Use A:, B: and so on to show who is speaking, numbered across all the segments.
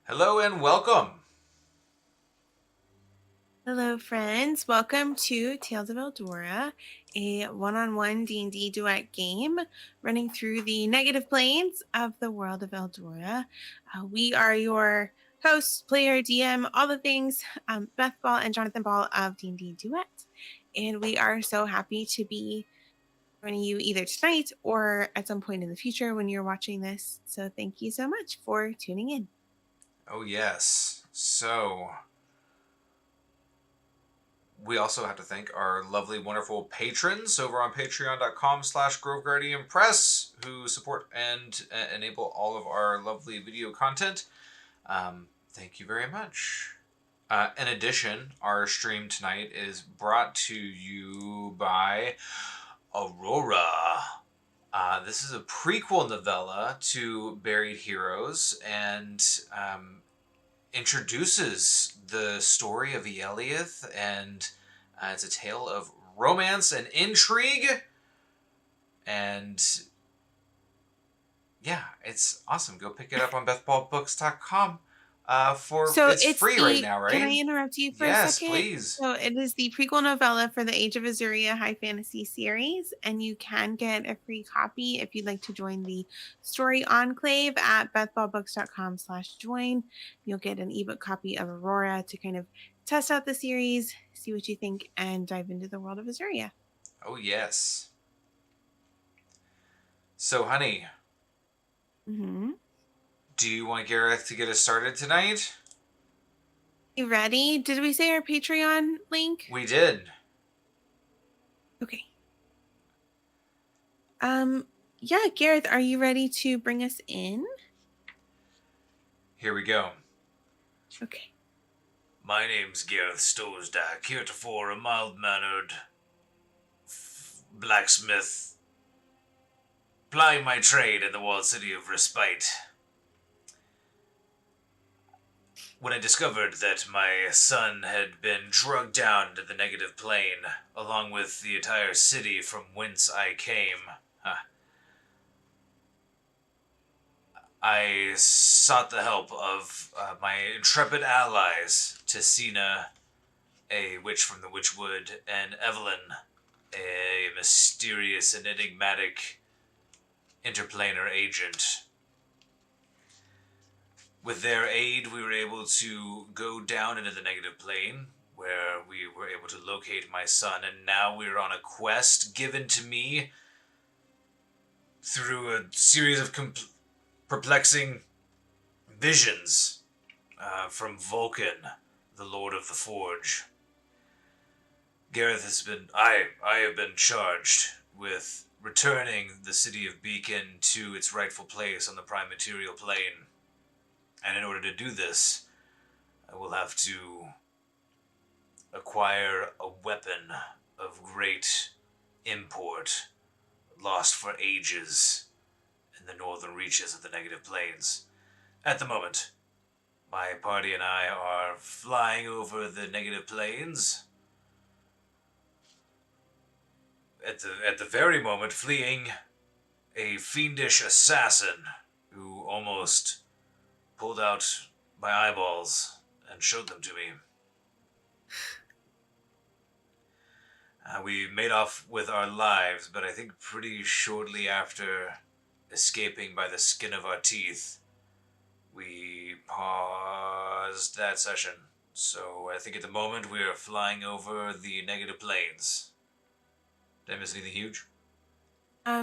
A: Hello and welcome.
B: Hello, friends. Welcome to Tales of Eldura, a one-on-one D&D duet game running through the negative planes of the world of Eldura. We are your hosts, player, DM, all the things, Beth Ball and Jonathan Ball of D&D Duet. And we are so happy to be joining you either tonight or at some point in the future when you're watching this. So thank you so much for tuning in.
A: Oh, yes. So, we also have to thank our lovely, wonderful patrons over on patreon.com/Grove Guardian Press who support and enable all of our lovely video content. Thank you very much. In addition, our stream tonight is brought to you by Aurora. This is a prequel novella to Buried Heroes and introduces the story of Eliath, and it's a tale of romance and intrigue. And yeah, it's awesome. Go pick it up on bethballbooks.com.
B: So
A: It's
B: it's
A: free right
B: the,
A: now,
B: can I
A: right?
B: interrupt you for a
A: Yes,
B: second?
A: please.
B: So it is the prequel novella for the Age of Azuria High Fantasy series, and you can get a free copy if you'd like to join the story enclave at bethballbooks.com/join. You'll get an ebook copy of Aurora to kind of test out the series, see what you think, and dive into the world of Azuria.
A: Oh yes. So, honey,
B: Mm-hmm.
A: do you want Gareth to get us started tonight?
B: You ready? Did we say our Patreon link?
A: We did.
B: Okay. Um, yeah, Gareth, are you ready to bring us in?
A: Here we go.
B: Okay.
A: My name's Gareth Stosdak, heretofore a mild-mannered blacksmith, plying my trade in the walled city of Respite. When I discovered that my son had been drugged down to the negative plane, along with the entire city from whence I came, I sought the help of my intrepid allies, Tessina, a witch from the Witchwood, and Evelyn, a mysterious and enigmatic interplanar agent. With their aid, we were able to go down into the negative plane, where we were able to locate my son, and now we're on a quest given to me through a series of perplexing visions from Vulcan, the Lord of the Forge. Gareth has been. I have been charged with returning the city of Beacon to its rightful place on the prime material plane. And in order to do this, I will have to acquire a weapon of great import, lost for ages in the northern reaches of the negative plains. At the moment, my party and I are flying over the negative plains. At the very moment, fleeing a fiendish assassin who almost pulled out my eyeballs and showed them to me. We made off with our lives, but I think pretty shortly after escaping by the skin of our teeth, we paused that session. So I think at the moment we are flying over the negative planes. Did I miss anything huge?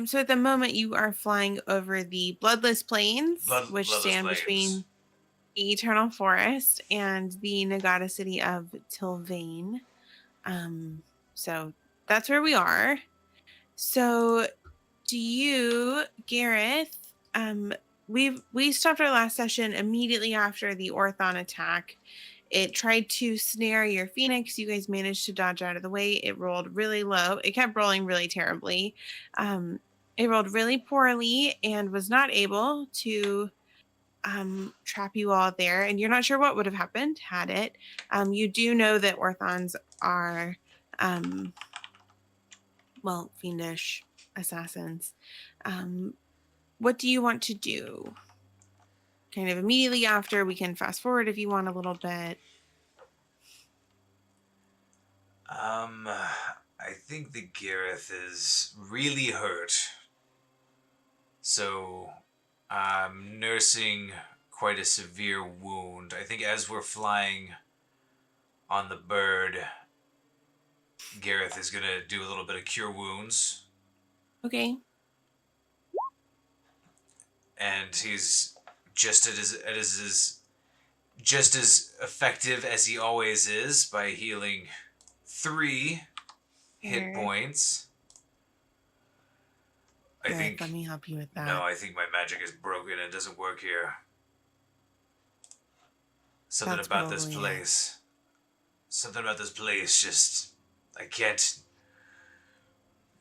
B: So at the moment, you are flying over the Bloodless Plains, which
A: Bloodless
B: stand
A: planes.
B: between the Eternal Forest and the Negata city of Til'Vane. Um, so that's where we are. So, do you, Gareth? We stopped our last session immediately after the Orthon attack. It tried to snare your Phoenix. You guys managed to dodge out of the way. It rolled really low. It kept rolling really terribly. Um, it rolled really poorly and was not able to trap you all there. And you're not sure what would have happened had it. You do know that Orthons are, um, well, fiendish assassins. Um, what do you want to do? kind of immediately after. We can fast forward if you want a little bit.
A: I think that Gareth is really hurt. So, I'm nursing quite a severe wound. I think as we're flying on the bird, Gareth is gonna do a little bit of cure wounds,
B: Okay.
A: and he's just just as effective as he always is by healing 3 hit
B: Here,
A: points. I
B: Gareth, let
A: think
B: me help you with
A: no,
B: that.
A: I think my magic is broken and doesn't work here. Something
B: That's
A: about this
B: probably it.
A: place. Something about this place just I can't.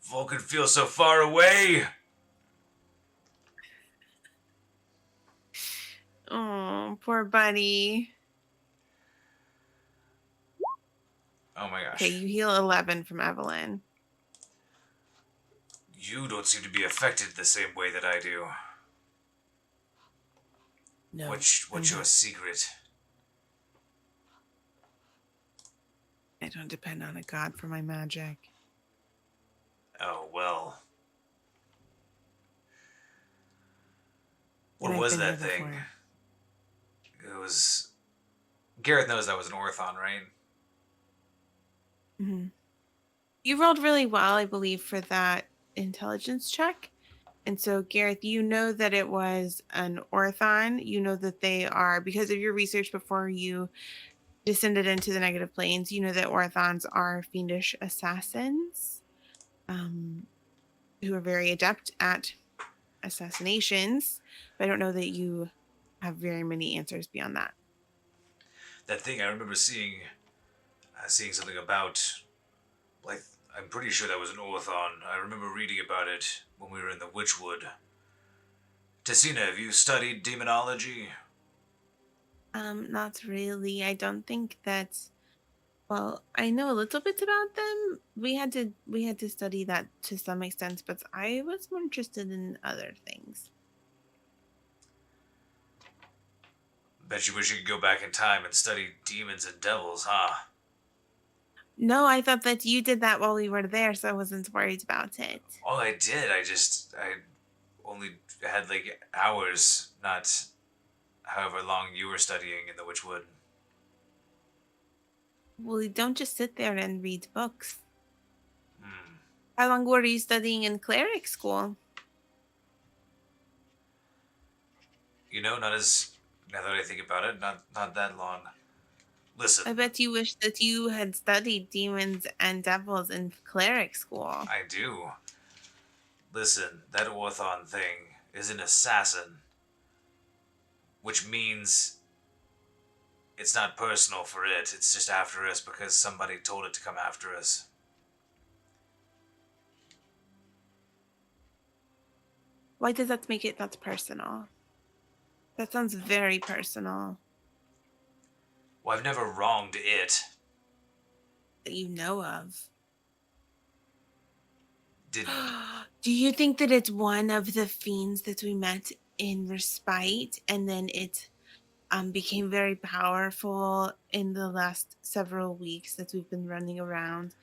A: Vulcan feels so far away.
B: Oh, poor buddy.
A: Oh my
B: Okay,
A: gosh.
B: you heal 11 from Evelyn.
A: You don't seem to be affected the same way that I do.
B: No, I'm
A: What's your
B: not.
A: secret?
B: I don't depend on a god for my magic.
A: Oh well.
B: And
A: What
B: I've
A: was
B: been here
A: that thing?
B: before.
A: It was Gareth knows that was an Orthon, right?
B: Hmm. You rolled really well, I believe, for that intelligence check. And so, Gareth, you know that it was an orthon. You know that they are, because of your research before you descended into the negative planes, you know that orthons are fiendish assassins um, who are very adept at assassinations. But I don't know that you have very many answers beyond that.
A: That thing I remember seeing something about. Like I'm pretty sure that was an Orthon. I remember reading about it when we were in the Witchwood. Tessina, have you studied demonology?
B: Not really. I don't think that's well, I know a little bit about them. We had to study that to some extent, but I was more interested in other things.
A: Bet you wish you could go back in time and study demons and devils, huh?
B: No, I thought that you did that while we were there, so I wasn't worried about it.
A: All I did, I only had like hours, not however long you were studying in the Witchwood.
B: Well, you don't just sit there and read books.
A: Hmm.
B: How long were you studying in cleric school?
A: You know, not as now that I think about it, not that long. Listen,
B: I bet you wish that you had studied demons and devils in cleric school.
A: I do. Listen, that Orthon thing is an assassin, which means it's not personal for it. It's just after us because somebody told it to come after us.
B: Why does that make it not personal? That sounds very personal
A: Well, I've never wronged it.
B: that you know of.
A: Did
B: Do you think that it's one of the fiends that we met in Respite and then it became very powerful in the last several weeks that we've been running around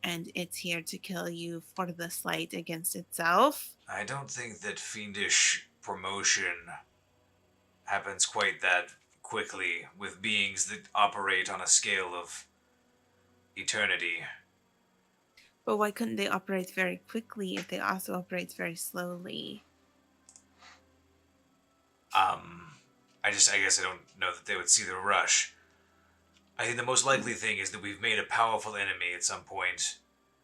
B: and it's here to kill you for the slight against itself?
A: I don't think that fiendish promotion happens quite that quickly with beings that operate on a scale of eternity.
B: But why couldn't they operate very quickly if they also operate very slowly?
A: Um, I guess I don't know that they would see the rush. I think the most likely thing is that we've made a powerful enemy at some point,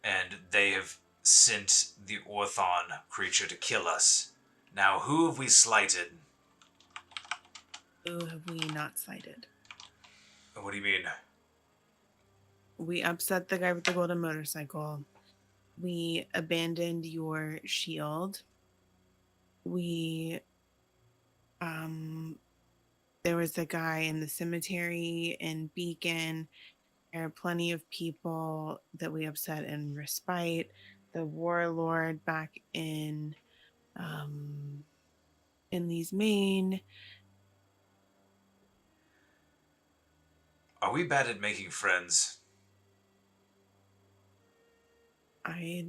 A: and they have sent the Orthon creature to kill us. Now, who have we slighted?
B: Who have we not sighted?
A: What do you mean?
B: We upset the guy with the golden motorcycle. We abandoned your shield. We um there was a guy in the cemetery in Beacon. There are plenty of people that we upset in Respite. The warlord back um in Lee's Main.
A: Are we bad at making friends?
B: I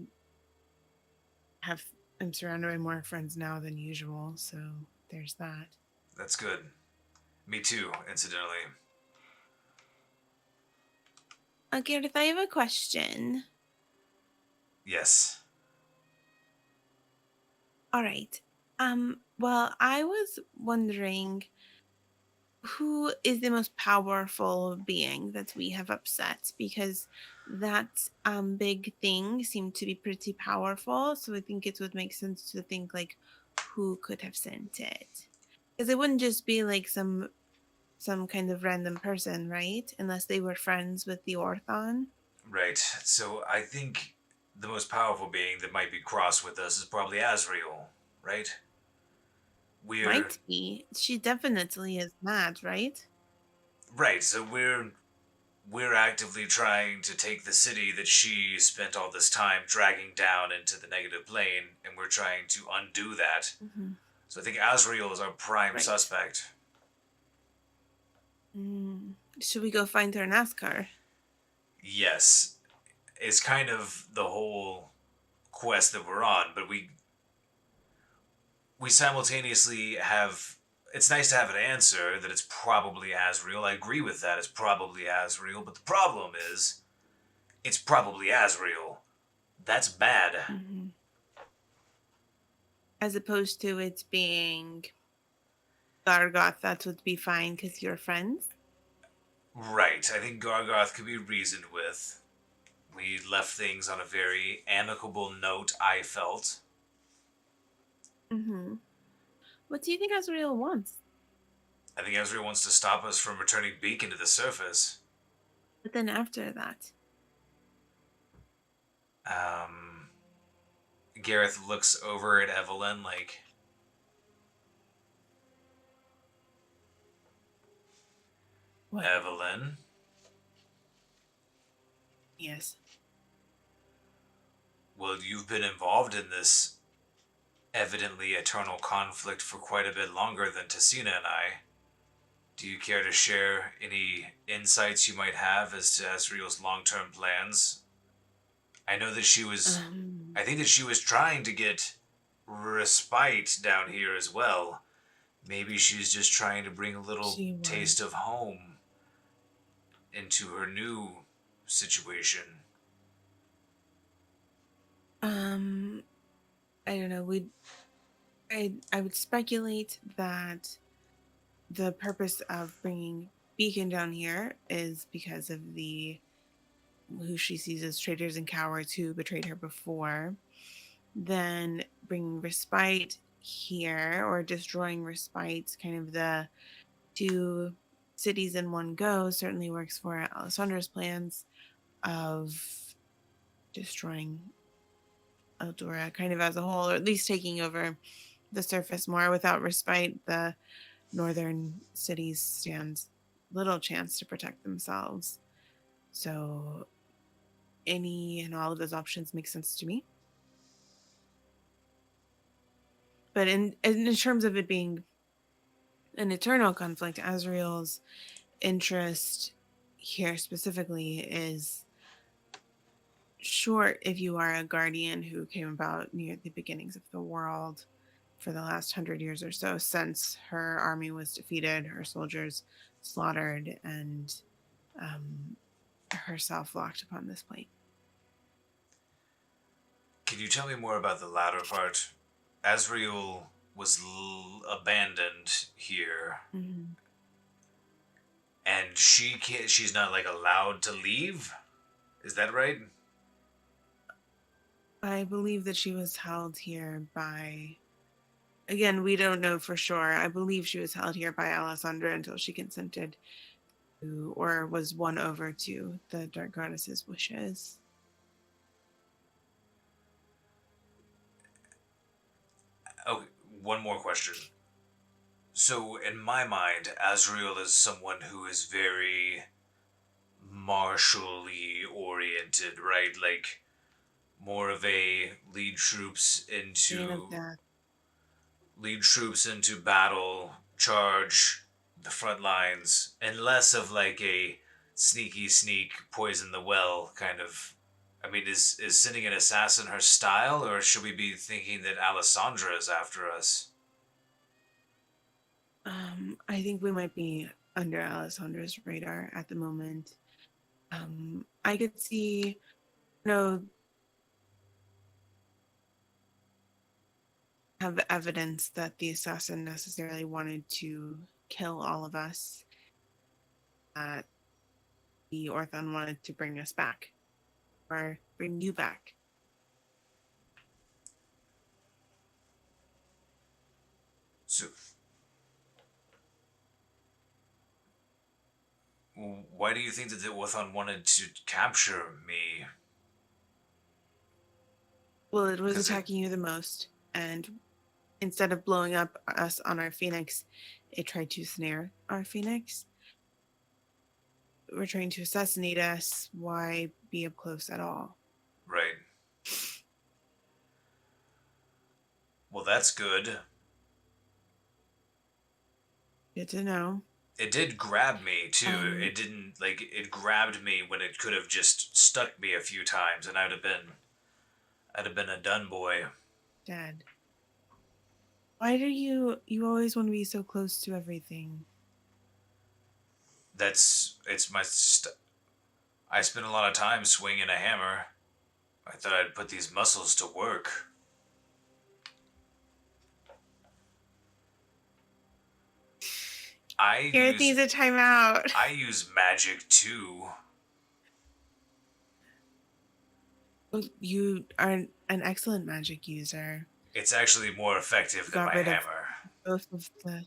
B: have I'm surrounded by more friends now than usual, so there's that.
A: That's good. Me too, incidentally.
B: Gareth, I have a question.
A: Yes.
B: All right. Well, I was wondering who is the most powerful being that we have upset because that big thing seemed to be pretty powerful, so I think it would make sense to think like who could have sent it. Because it wouldn't just be like some kind of random person, right? Unless they were friends with the Orthon.
A: Right. So I think the most powerful being that might be cross with us is probably Asriel, right? We're
B: Might be. She definitely is mad, right?
A: right. So we're actively trying to take the city that she spent all this time dragging down into the negative plane, and we're trying to undo that.
B: Hmm.
A: So I think Asriel is our prime
B: Right.
A: suspect.
B: Mm. Should we go find her and ask her?
A: Yes, it's kind of the whole quest that we're on, but we simultaneously have. It's nice to have an answer that it's probably Asriel. I agree with that. It's probably Asriel, but the problem is, it's probably Asriel. That's bad.
B: Hmm. As opposed to it being Gargoth, that would be fine because you're friends.
A: Right. I think Gargoth could be reasoned with. We left things on a very amicable note, I felt.
B: Hmm. What do you think Azrael wants?
A: I think Asriel wants to stop us from returning Beacon to the surface.
B: But then after that,
A: Um, Gareth looks over at Evelyn like,
B: what?
A: Evelyn,
B: Yes.
A: well, you've been involved in this evidently eternal conflict for quite a bit longer than Tessina and I. Do you care to share any insights you might have as to Asriel's long term plans? I know that she was.
B: Um,
A: I think that she was trying to get respite down here as well. Maybe she's just trying to bring a little
B: she was.
A: taste of home into her new situation.
B: Um, I don't know. I would speculate that the purpose of bringing Beacon down here is because of the who she sees as traitors and cowards who betrayed her before. Then bringing respite here or destroying respite, kind of the two cities in one go, certainly works for Alessandra's plans of destroying Eldura kind of as a whole, or at least taking over the surface more. Without respite, the northern cities stand little chance to protect themselves. So any and all of those options make sense to me. But in terms of it being an eternal conflict, Azrael's interest here specifically is short if you are a guardian who came about near the beginnings of the world for the last 100 years or so since her army was defeated, her soldiers slaughtered, and um, herself locked upon this plane.
A: Can you tell me more about the latter part? Asriel was abandoned here,
B: Mhm.
A: and she's not like allowed to leave. Is that right?
B: I believe that she was held here by, again, we don't know for sure. I believe she was held here by Alessandra until she consented to, or was won over to the Dark Goddess's wishes.
A: Okay, one more question. So, in my mind, Asriel is someone who is very martially oriented, right? Like more of a
B: Bane of Death.
A: lead troops into battle, charge the front lines, and less of like a sneaky sneak, poison the well kind of. I mean, is sending an assassin her style, or should we be thinking that Alessandra is after us?
B: I think we might be under Alessandra's radar at the moment. I could see no have evidence that the assassin necessarily wanted to kill all of us. That the Orthon wanted to bring us back or bring you back.
A: So, why do you think that the Orthon wanted to capture me?
B: Well, it was
A: Because it,
B: attacking you the most, and instead of blowing up us on our Phoenix, it tried to snare our Phoenix. We're trying to assassinate us. Why be up close at all?
A: right. Well, that's good.
B: Good to know.
A: It did grab me too.
B: Um,
A: It didn't like it grabbed me when it could have just stuck me a few times, and I'd have been a done boy.
B: Dad, why do you always want to be so close to everything?
A: It's my. I spent a lot of time swinging a hammer. I thought I'd put these muscles to work. I
B: Gareth
A: use
B: needs a timeout.
A: I use magic too.
B: You are an excellent magic user.
A: It's actually more effective than
B: Got
A: my
B: rid of
A: hammer.
B: both of the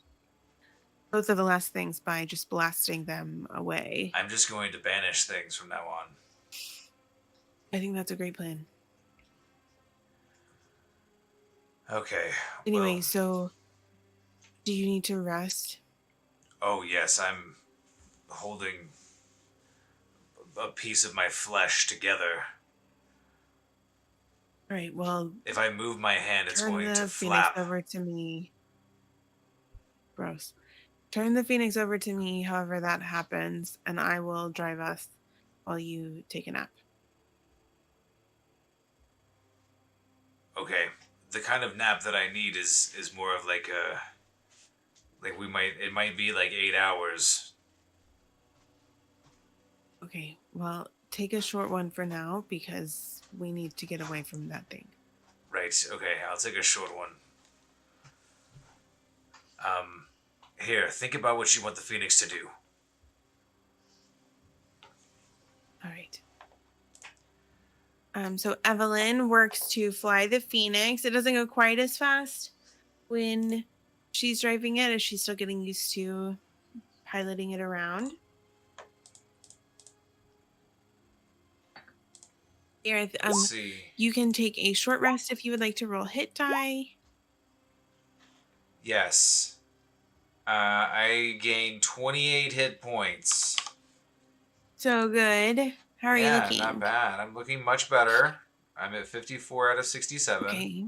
B: both of the last things by just blasting them away.
A: I'm just going to banish things from now on.
B: I think that's a great plan.
A: Okay, well,
B: Anyway, so do you need to rest?
A: oh yes, I'm holding a piece of my flesh together.
B: All right, well,
A: If I move my hand, it's
B: turn
A: going to
B: the Phoenix
A: flap.
B: over to me. Gross. Turn the Phoenix over to me, however that happens, and I will drive us while you take a nap.
A: Okay, the kind of nap that I need is more of like a like it might be like 8 hours.
B: Okay, well, take a short one for now because we need to get away from that thing.
A: Right. Okay, I'll take a short one. Um, Here, think about what you want the phoenix to do.
B: All right. So Evelyn works to fly the Phoenix. It doesn't go quite as fast when she's driving it as she's still getting used to piloting it around. Gareth,
A: Let's see.
B: you can take a short rest if you would like to roll hit die.
A: Yes. I gained 28 hit points.
B: So good. How are you
A: Yeah, not
B: looking?
A: bad. I'm looking much better. I'm at 54 out of 67.
B: Okay.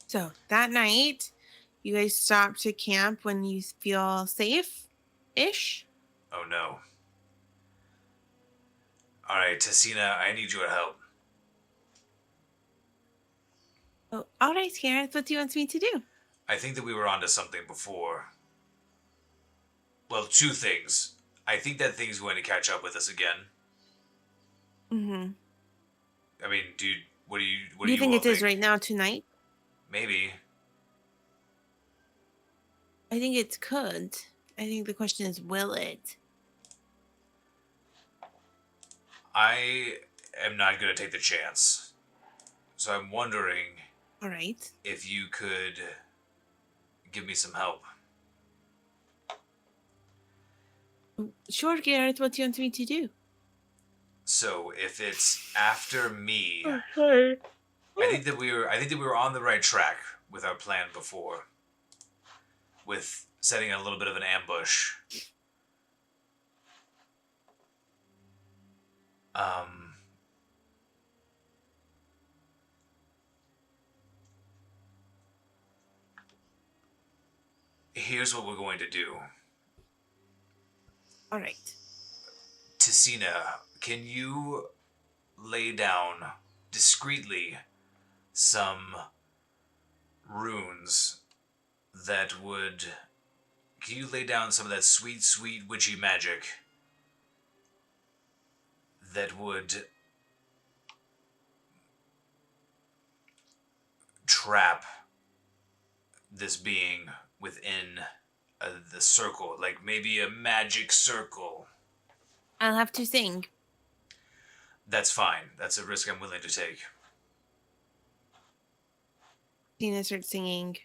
B: So that night, you guys stop to camp when you feel safe ish.
A: Oh no. Alright, Tessina, I need your help.
B: Oh, all right, Gareth. What do you want me to do?
A: I think that we were onto something before. Well, two things. I think that thing's going to catch up with us again.
B: Mm-hmm.
A: I mean, dude, what do
B: You
A: you
B: think
A: all
B: it is
A: think?
B: right now tonight?
A: Maybe.
B: I think it could. I think the question is, will it?
A: I am not going to take the chance. So I'm wondering
B: All right.
A: if you could give me some help.
B: Sure, Gareth. What do you want me to do?
A: So if it's after me,
B: Okay.
A: I think that we were on the right track with our plan before, with setting a little bit of an ambush. Um, Here's what we're going to do.
B: All right.
A: Ticina, can you lay down discreetly some runes that would... Can you lay down some of that sweet, sweet witchy magic that would trap this being within the circle? Like maybe a magic circle.
B: I'll have to sing.
A: That's fine. That's a risk I'm willing to take.
B: Tina starts singing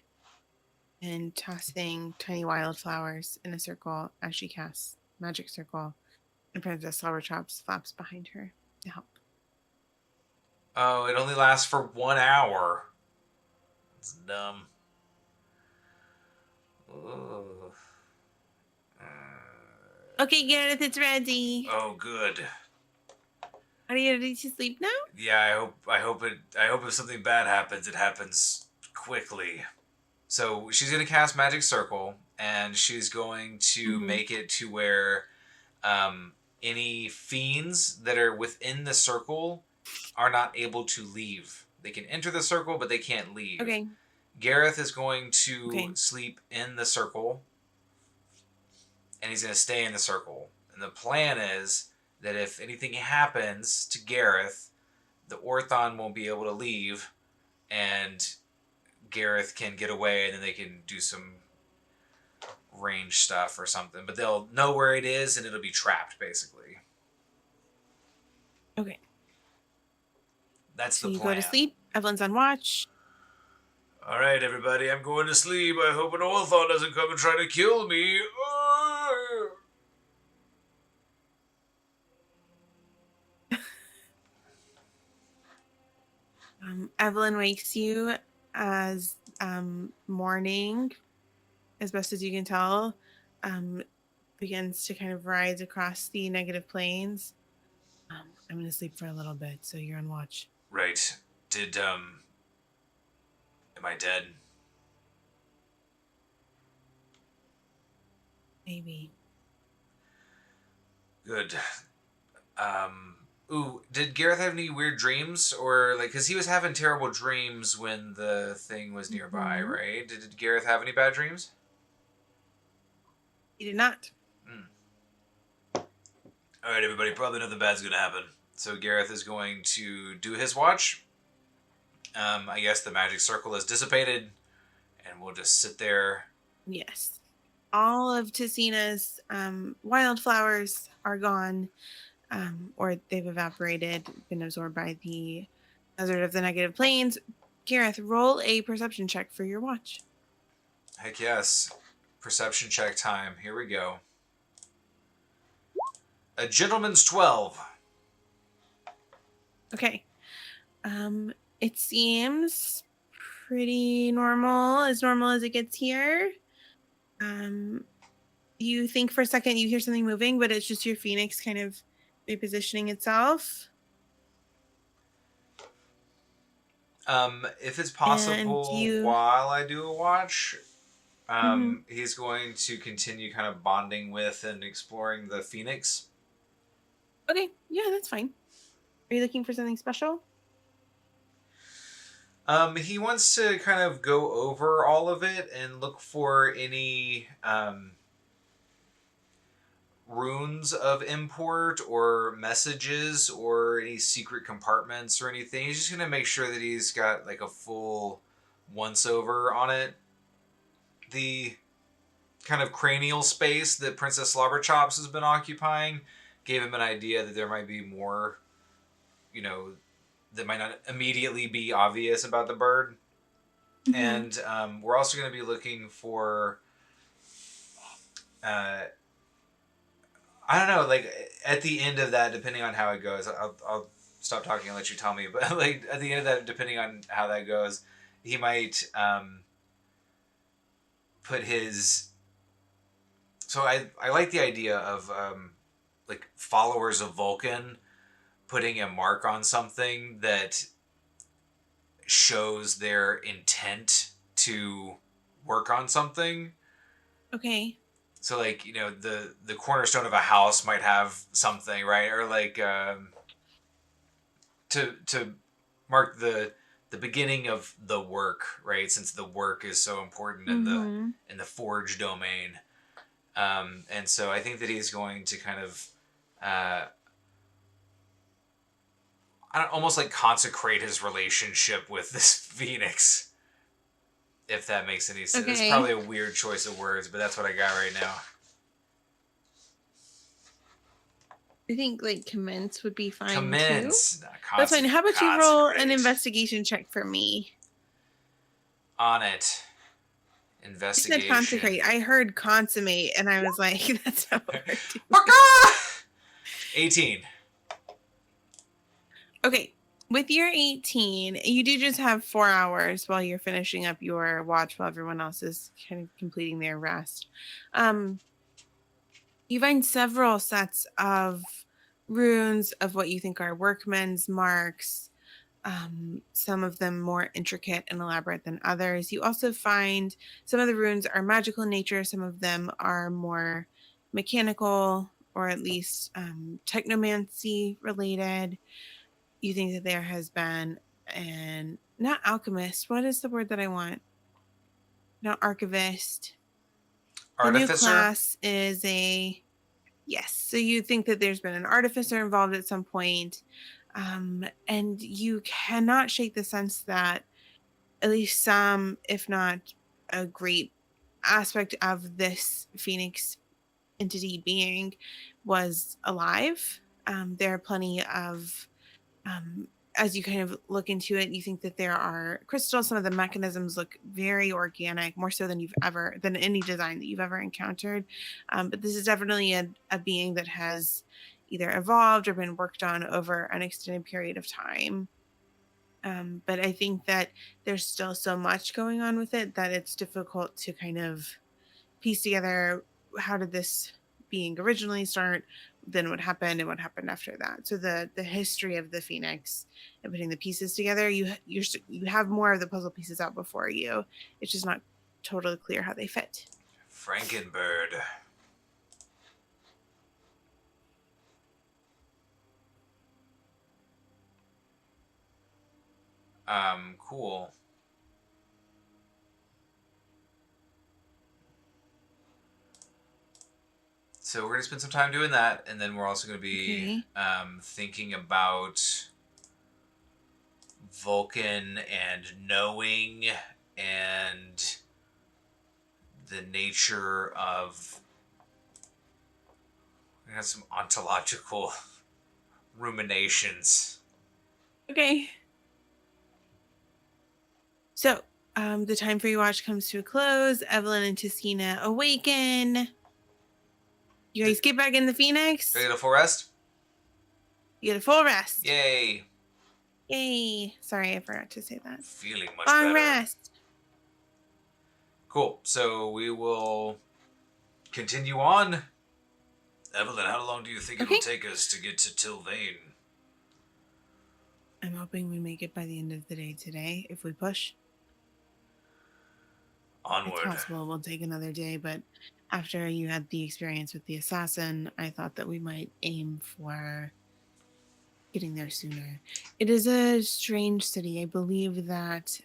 B: and tossing tiny wildflowers in a circle as she casts magic circle, and Princess Slobberchops flaps behind her to help.
A: Oh, it only lasts for 1 hour. It's dumb. Ugh.
B: Okay, Gareth, it's ready.
A: Oh, good.
B: Are you ready to sleep now?
A: Yeah, I hope if something bad happens, it happens quickly. So she's gonna cast Magic Circle, and she's going to make it to where any fiends that are within the circle are not able to leave. They can enter the circle, but they can't leave.
B: Okay.
A: Gareth is going to sleep in the circle, and he's going to stay in the circle. And the plan is that if anything happens to Gareth, the Orthon won't be able to leave, and Gareth can get away, and then they can do some range stuff or something. But they'll know where it is, and it'll be trapped, basically.
B: Okay.
A: That's
B: So
A: the
B: you
A: plan.
B: go to sleep. Evelyn's on watch.
A: All right, everybody, I'm going to sleep. I hope an Orthon doesn't come and try to kill me.
B: Evelyn wakes you as morning, as best as you can tell, begins to kind of rise across the negative planes. I'm going to sleep for a little bit, so you're on watch.
A: Right. Am I dead?
B: Maybe.
A: Good. Ooh, did Gareth have any weird dreams? Or, like, because he was having terrible dreams when the thing was nearby, right? Did Gareth have any bad dreams?
B: He did not.
A: All right, everybody, probably nothing bad's going to happen. So Gareth is going to do his watch. I guess the magic circle is dissipated, and we'll just sit there.
B: Yes. All of Ticina's wildflowers are gone, or they've evaporated, been absorbed by the hazard of the negative planes. Gareth, roll a perception check for your watch.
A: Heck yes. Perception check time. Here we go. A gentleman's 12.
B: Okay. It seems pretty normal as it gets here. You think for a second you hear something moving, but it's just your phoenix kind of repositioning itself.
A: If it's possible, while I do a watch, he's going to continue kind of bonding with and exploring the phoenix.
B: Okay, yeah, that's fine. Are you looking for something special?
A: He wants to kind of go over all of it and look for any runes of import or messages or any secret compartments or anything. He's just going to make sure that he's got like a full once-over on it. The kind of cranial space that Princess Slobberchops has been occupying gave him an idea that there might be more, that might not immediately be obvious about the bird. And we're also going to be looking for, I don't know, like at the end of that, depending on how it goes, I'll stop talking and let you tell me. But like at the end of that, depending on how that goes, he might put his... So I like the idea of like followers of Vulcan putting a mark on something that shows their intent to work on something.
B: Okay.
A: So like, the cornerstone of a house might have something, right? Or like to mark the beginning of the work, right? Since the work is so important in the
B: Mm-hmm.
A: forge domain. And so I think that he's going to kind of almost like consecrate his relationship with this phoenix, if that makes any sense. It's
B: Okay.
A: probably a weird choice of words, but that's what I got right now.
B: I think like commence would be fine too.
A: Commence, not
B: That's fine. How about you roll an
A: consecrate.
B: investigation check for me?
A: On it.
B: You said
A: Investigation.
B: consecrate. I heard consummate, and I was like, that's not what we're doing.
A: Baka! 18.
B: Okay. With your 18, you do just have 4 hours while you're finishing up your watch while everyone else is kind of completing their rest. Um, you find several sets of runes of what you think are workmen's marks, some of them more intricate and elaborate than others. You also find some of the runes are magical in nature, some of them are more mechanical or at least technomancy related. You think that there has been an not alchemist, what is the word that I want? Not archivist. The new
A: Artificer.
B: class is a yes. So you think that there's been an artificer involved at some point, and you cannot shake the sense that at least some, if not a great aspect of this Phoenix entity being was alive. There are plenty of, um, as you kind of look into it, you think that there are crystals. Some of the mechanisms look very organic, more so than any design that you've ever encountered. But this is definitely a being that has either evolved or been worked on over an extended period of time. But I think that there's still so much going on with it that it's difficult to kind of piece together how did this being originally start, then what happened and what happened after that. So the history of the Phoenix and putting the pieces together, you have more of the puzzle pieces out before you. It's just not totally clear how they fit.
A: Frankenbird. Cool. So we're gonna spend some time doing that, and then we're also gonna be
B: Okay.
A: thinking about Vulcan and knowing and the nature of. We have some ontological ruminations.
B: Okay. So the time for your watch comes to a close. Evelyn and Tessina awaken. You guys get back in the
A: Do I
B: Phoenix.
A: get a full rest?
B: You get a full rest.
A: Yay!
B: Yay. Sorry, I forgot to say that.
A: Feeling much
B: Long
A: better.
B: rest.
A: Cool. So we will continue on. Evelyn, how long do you think it'll
B: Okay.
A: take us to get to Til'Vane?
B: I'm hoping we make it by the end of the day today. If we push, it's
A: Onward.
B: possible it will take another day, but after you had the experience with the assassin, I thought that we might aim for getting there sooner. It is a strange city. I believe that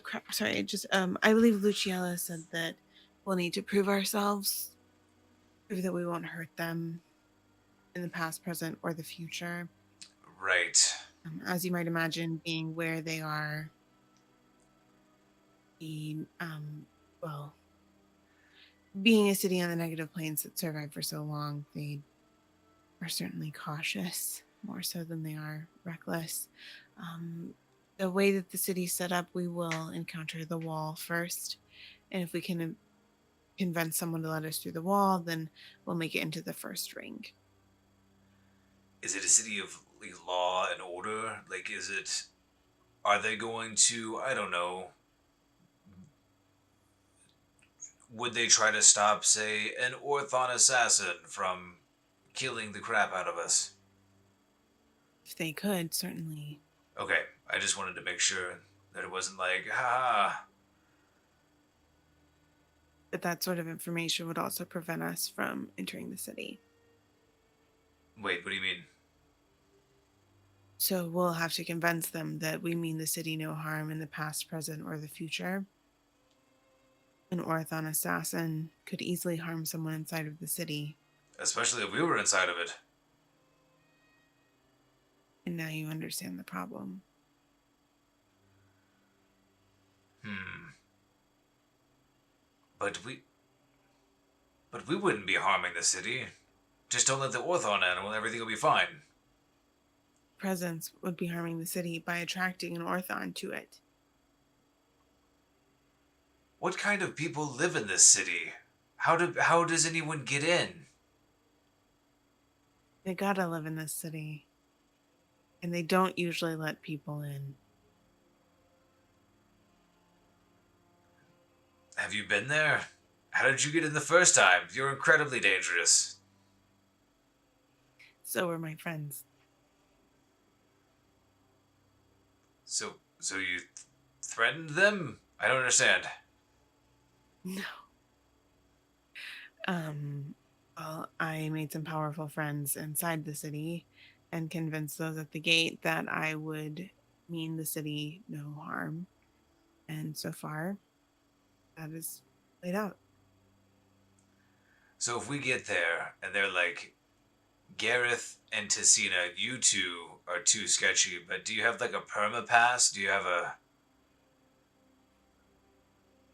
B: crap, sorry, I believe Luciella said that we'll need to prove ourselves, prove that we won't hurt them in the past, present, or the future.
A: Right.
B: As you might imagine, being where they are, being well, being a city on the negative planes that survived for so long, they are certainly cautious, more so than they are reckless. Um, the way that the city's set up, we will encounter the wall first, and if we can convince someone to let us through the wall, then we'll make it into the first ring.
A: Is it a city of law and order? Like, is it. Are they going to. I don't know. Would they try to stop, say, an Orthon assassin from killing the crap out of us?
B: If they could, certainly.
A: Okay, I just wanted to make sure that it wasn't like, ha,
B: But that sort of information would also prevent us from entering the city.
A: Wait, what do you mean?
B: So we'll have to convince them that we mean the city no harm in the past, present, or the future. An Orthon assassin could easily harm someone inside of the city.
A: Especially if we were inside of it.
B: And now you understand the problem.
A: Hmm. But we. But we wouldn't be harming the city. Just don't let the Orthon in, and everything will be fine.
B: Presence would be harming the city by attracting an Orthon to it.
A: What kind of people live in this city? How does anyone get in?
B: They gotta live in this city. And they don't usually let people in.
A: Have you been there? How did you get in the first time? You're incredibly dangerous.
B: So were my friends.
A: So you threatened them? I don't understand.
B: No. Um, well, I made some powerful friends inside the city and convinced those at the gate that I would mean the city no harm. And so far, that is played out.
A: So if we get there and they're like, Gareth and Tessina, you two are too sketchy, but do you have like a perma pass? Do you have a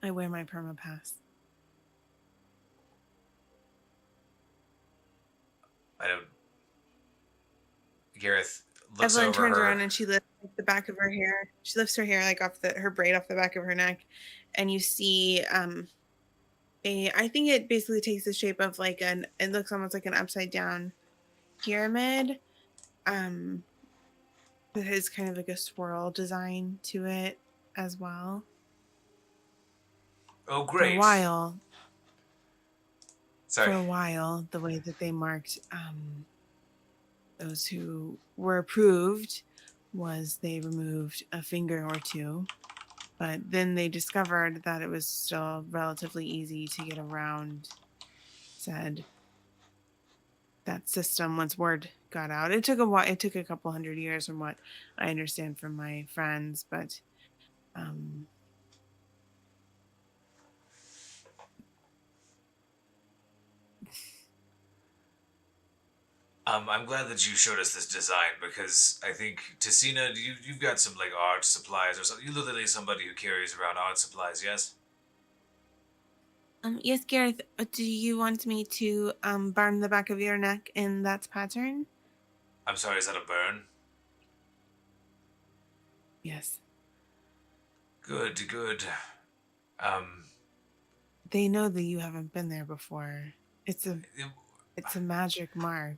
B: I wear my permapass.
A: I don't Gareth looks
B: Evelyn
A: over
B: turns around
A: her.
B: and she lifts the back of her hair. She lifts her hair like off her braid off the back of her neck, and you see I think it basically takes the shape of like it looks almost like an upside down pyramid. Um, that has kind of like a swirl design to it as well.
A: Oh
B: For a
A: great.
B: while,
A: Sorry.
B: the way that they marked those who were approved was they removed a finger or two, but then they discovered that it was still relatively easy to get around said that system once word got out. It took a while. It took a couple hundred years, from what I understand from my friends, but um,
A: I'm glad that you showed us this design because I think Tessina, you've got some like art supplies or something. You look like somebody who carries around art supplies, yes?
B: yes, Gareth. Do you want me to burn the back of your neck in that pattern?
A: I'm sorry, is that a burn?
B: Yes.
A: Good, good. Um,
B: They know that you haven't been there before. It's a it's a magic mark.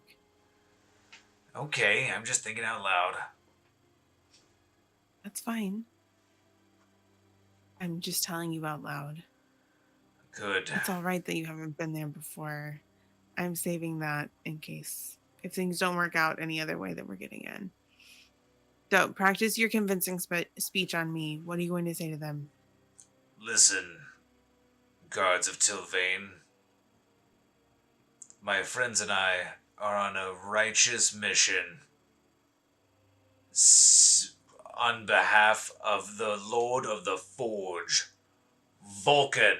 A: okay, I'm just thinking out loud.
B: That's fine. I'm just telling you out loud.
A: Good.
B: It's all right that you haven't been there before. I'm saving that in case if things don't work out any other way that we're getting in. So practice your convincing speech on me. What are you going to say to them?
A: Listen, guards of Til'Vane, my friends and I are on a righteous mission on behalf of the Lord of the Forge, Vulcan.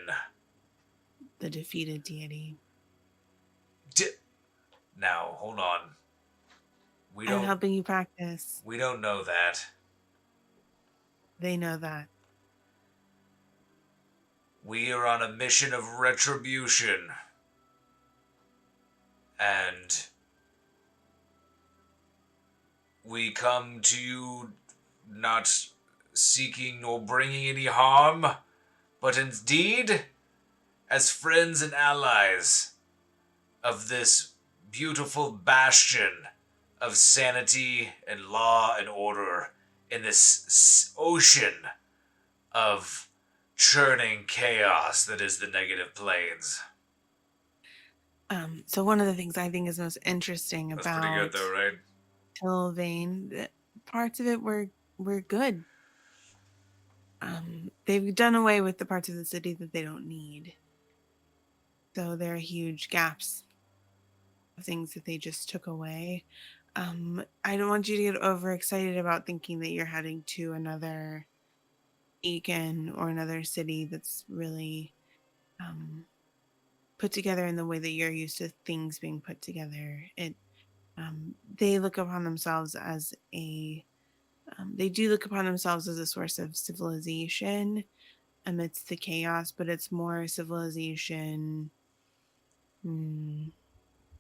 B: The defeated deity.
A: Di- now, hold on. We
B: I'm
A: don't
B: helping you practice.
A: we don't know that.
B: They know that.
A: We are on a mission of retribution. And we come to you not seeking nor bringing any harm, but indeed as friends and allies of this beautiful bastion of sanity and law and order in this ocean of churning chaos that is the negative planes.
B: So one of the things I think is most interesting
A: That's pretty good,
B: about
A: though, right?
B: Til'Vane, parts of it were good. They've done away with the parts of the city that they don't need. So there are huge gaps of things that they just took away. I don't want you to get overexcited about thinking that you're heading to another beacon or another city that's really um, put together in the way that you're used to things being put together. They look upon themselves as they do look upon themselves as a source of civilization amidst the chaos, but it's more civilization. Hmm,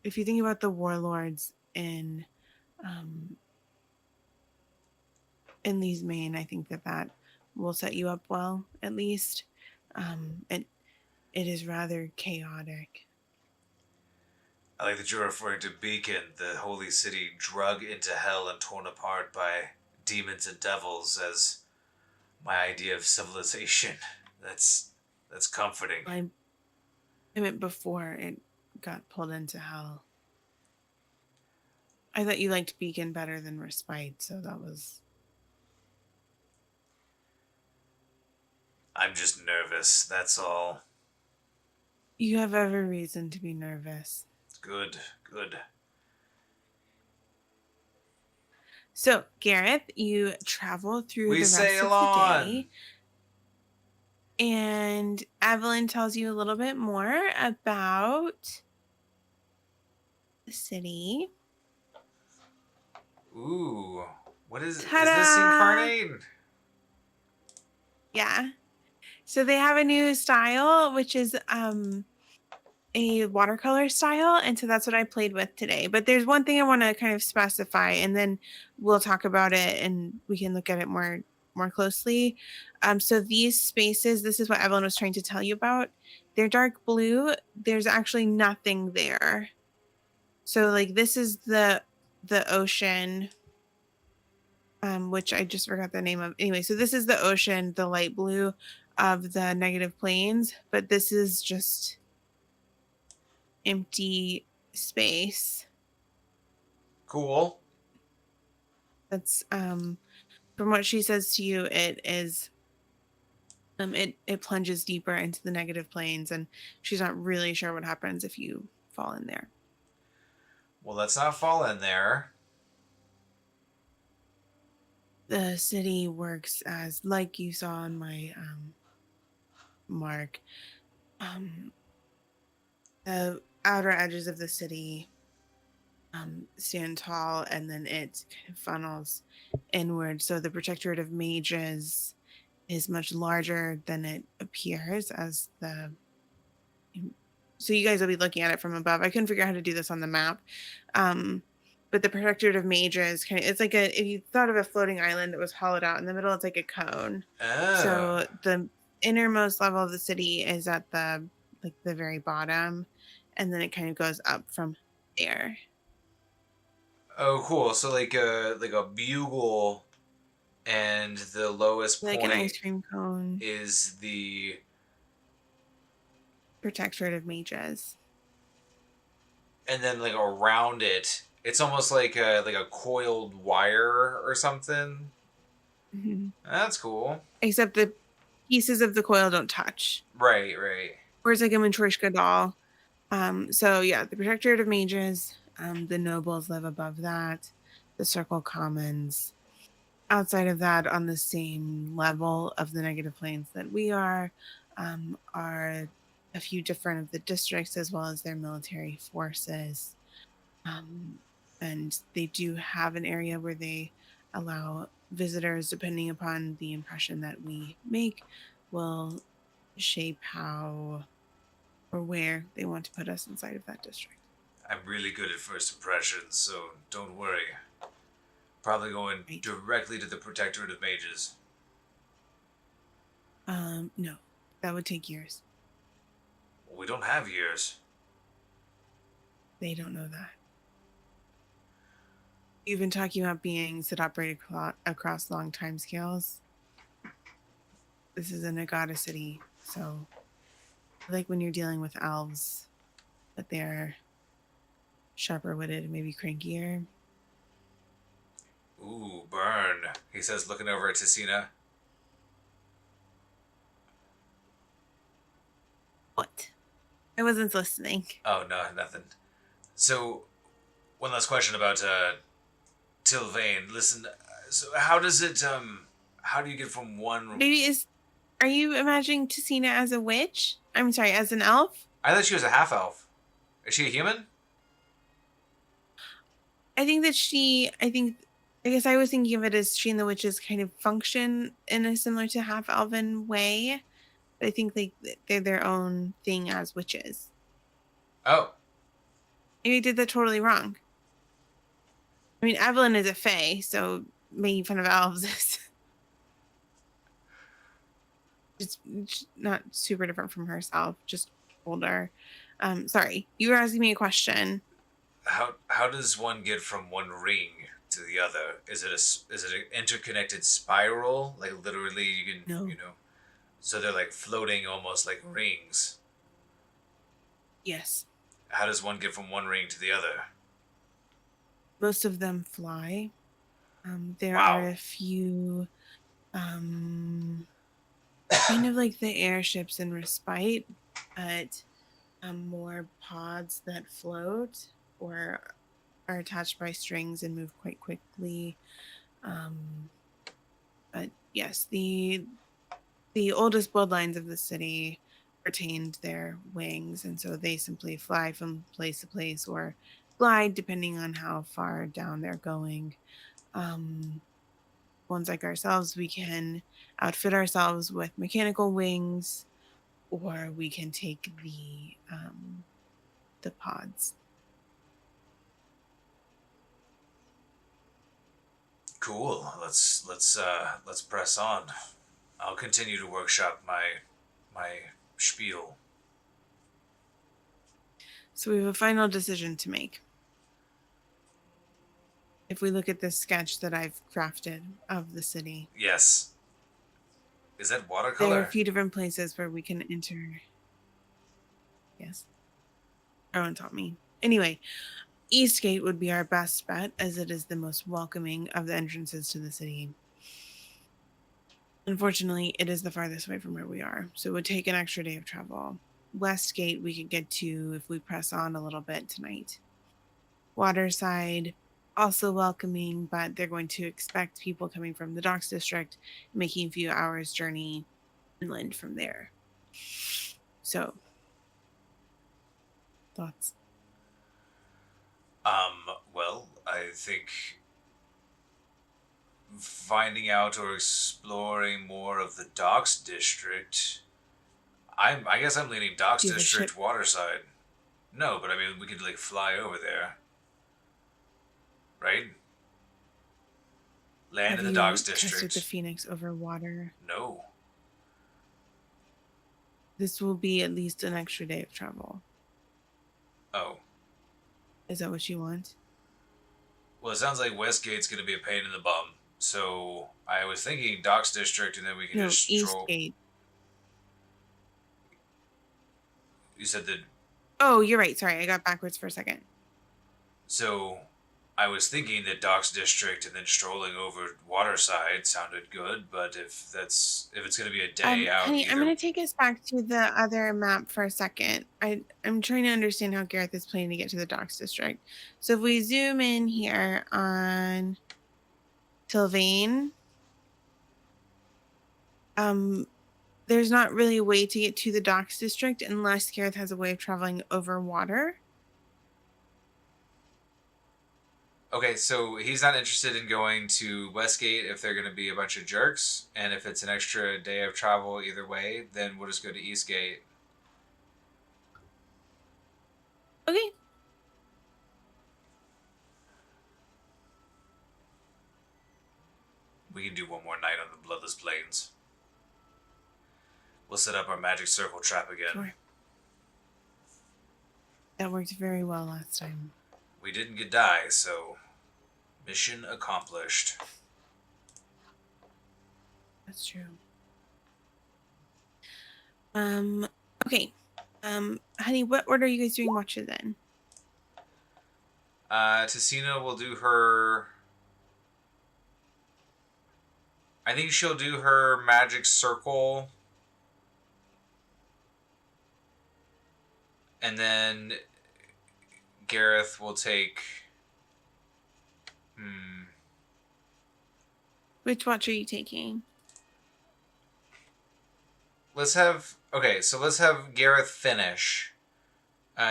B: if you think about the warlords um, in these main, I think that will set you up well, at least. It is rather chaotic.
A: I like that you're referring to Beacon, the holy city drug into hell and torn apart by demons and devils, as my idea of civilization. That's that's comforting.
B: I meant before it got pulled into hell. I thought you liked Beacon better than Respite, so that was.
A: I'm just nervous, that's all.
B: You have every reason to be nervous.
A: Good, good.
B: So, Gareth, you travel through
A: We
B: the rest
A: sail
B: of the
A: on!
B: day, and Evelyn tells you a little bit more about the city.
A: Ooh, is this
B: Ta-da!
A: incarnate?
B: Yeah. So they have a new style, which is a watercolor style, and so that's what I played with today. But there's one thing I want to kind of specify, and then we'll talk about it and we can look at it more closely. So these spaces, this is what Evelyn was trying to tell you about. They're dark blue. There's actually nothing there. So like this is the ocean, which I just forgot the name of. Anyway, so this is the ocean, the light blue of the negative planes, but this is just empty space.
A: Cool.
B: That's from what she says to you, it is it plunges deeper into the negative planes, and she's not really sure what happens if you fall in there.
A: Well, let's not fall in there.
B: The city works as like you saw on my mark. Um the outer edges of the city stand tall, and then it kind of funnels inward. So the protectorate of mages is much larger than it appears as the. So you guys will be looking at it from above. I couldn't figure out how to do this on the map. Um, but the protectorate of mages kind of, it's like a, if you thought of a floating island that was hollowed out in the middle, it's like a cone.
A: Oh.
B: So the innermost level of the city is at the like the very bottom, and then it kind of goes up from there.
A: Oh, cool. So like a bugle, and the lowest
B: Like an
A: point
B: ice cream cone.
A: is the,
B: Protectorate of mages.
A: and then like around it, it's almost like a coiled wire or something.
B: Mhm.
A: That's cool.
B: Except the pieces of the coil don't touch.
A: Right, right.
B: Or it's like a Matryoshka doll. So yeah, the Protectorate of Mages, the nobles live above that, the Circle Commons. Outside of that, on the same level of the negative planes that we are a few different of the districts as well as their military forces. Um, and they do have an area where they allow visitors, depending upon the impression that we make, will shape how or where they want to put us inside of that district.
A: I'm really good at first impressions, so don't worry. Probably going
B: Right.
A: directly to the Protectorate of Mages.
B: No, that would take years.
A: Well, we don't have years.
B: They don't know that. You've been talking about beings that operate across long time scales. This is a Negata city, so like when you're dealing with elves, but they're sharper witted and maybe crankier.
A: Ooh, burn, he says, looking over at Ticina.
B: What? I wasn't listening.
A: Oh no, nothing. So one last question about Til'Vane. Listen, so how does it how do you get from one?
B: Maybe is are you imagining Tessina as a witch? I'm sorry, as an elf?
A: I thought she was a half elf. Is she a human?
B: I guess I was thinking of it as she and the witches kind of function in a similar to half elven way. But I think they're their own thing as witches.
A: Oh,
B: Maybe I did that totally wrong. I mean, Evelyn is a fae, so making fun of elves is just not super different from herself, just older. Sorry, you were asking me a question.
A: how does one get from one ring to the other? Is it an interconnected spiral? Like literally, you can
B: No.
A: so they're like floating almost like rings.
B: Yes.
A: How does one get from one ring to the other?
B: Most of them fly. There are
A: Wow.
B: a few um kind of like the airships in Respite, but more pods that float or are attached by strings and move quite quickly. Um, but yes, the oldest bloodlines of the city retained their wings, and so they simply fly from place to place or glide depending on how far down they're going. Um, Ones like ourselves, we can outfit ourselves with mechanical wings, or we can take the pods.
A: Cool. Let's press on. I'll continue to workshop my spiel.
B: So we have a final decision to make. If we look at this sketch that I've crafted of the city,
A: Yes. Is that
B: there are a
A: watercolor?
B: few different places where we can enter. Yes, Erwin taught me. Anyway, Eastgate would be our best bet as it is the most welcoming of the entrances to the city. Unfortunately, it is the farthest away from where we are, so it would take an extra day of travel. Westgate we could get to if we press on a little bit tonight. Waterside, also welcoming, but they're going to expect people coming from the docks district, making a few hours journey inland from there. So, thoughts?
A: Well, I think finding out or exploring more of the docks district. I guess I'm leaning docks
B: Do you have a ship?
A: district waterside. No, but I mean we could like fly over there, right? Land
B: Have
A: in the docks
B: you tested the
A: district.
B: Phoenix over water?
A: No.
B: This will be at least an extra day of travel.
A: Oh.
B: Is that what you want?
A: Well, it sounds like Westgate's going to be a pain in the bum. So I was thinking Docks District, and then we can
B: No,
A: just stroll.
B: Eastgate.
A: You said that.
B: Oh, you're right. Sorry, I got backwards for a second.
A: So I was thinking that Docks District and then strolling over Waterside sounded good, but if it's going to be a day out,
B: Honey, I'm
A: either.
B: gonna take us back to the other map for a second. I'm trying to understand how Gareth is planning to get to the docks district. So if we zoom in here on Til'Vane, um, there's not really a way to get to the docks district unless Gareth has a way of traveling over water.
A: Okay, so he's not interested in going to Westgate if they're going to be a bunch of jerks, and if it's an extra day of travel either way, then we'll just go to Eastgate.
B: Okay.
A: We can do one more night on the Bloodless Plains. We'll set up our magic circle trap again.
B: Sure. That worked very well last time.
A: We didn't get die, so mission accomplished.
B: That's true. Um, okay. Honey, what order are you guys doing watches in?
A: Tessina will do her. I think she'll do her magic circle And then Gareth will take.
B: Which watch are you taking?
A: Let's have Gareth finish.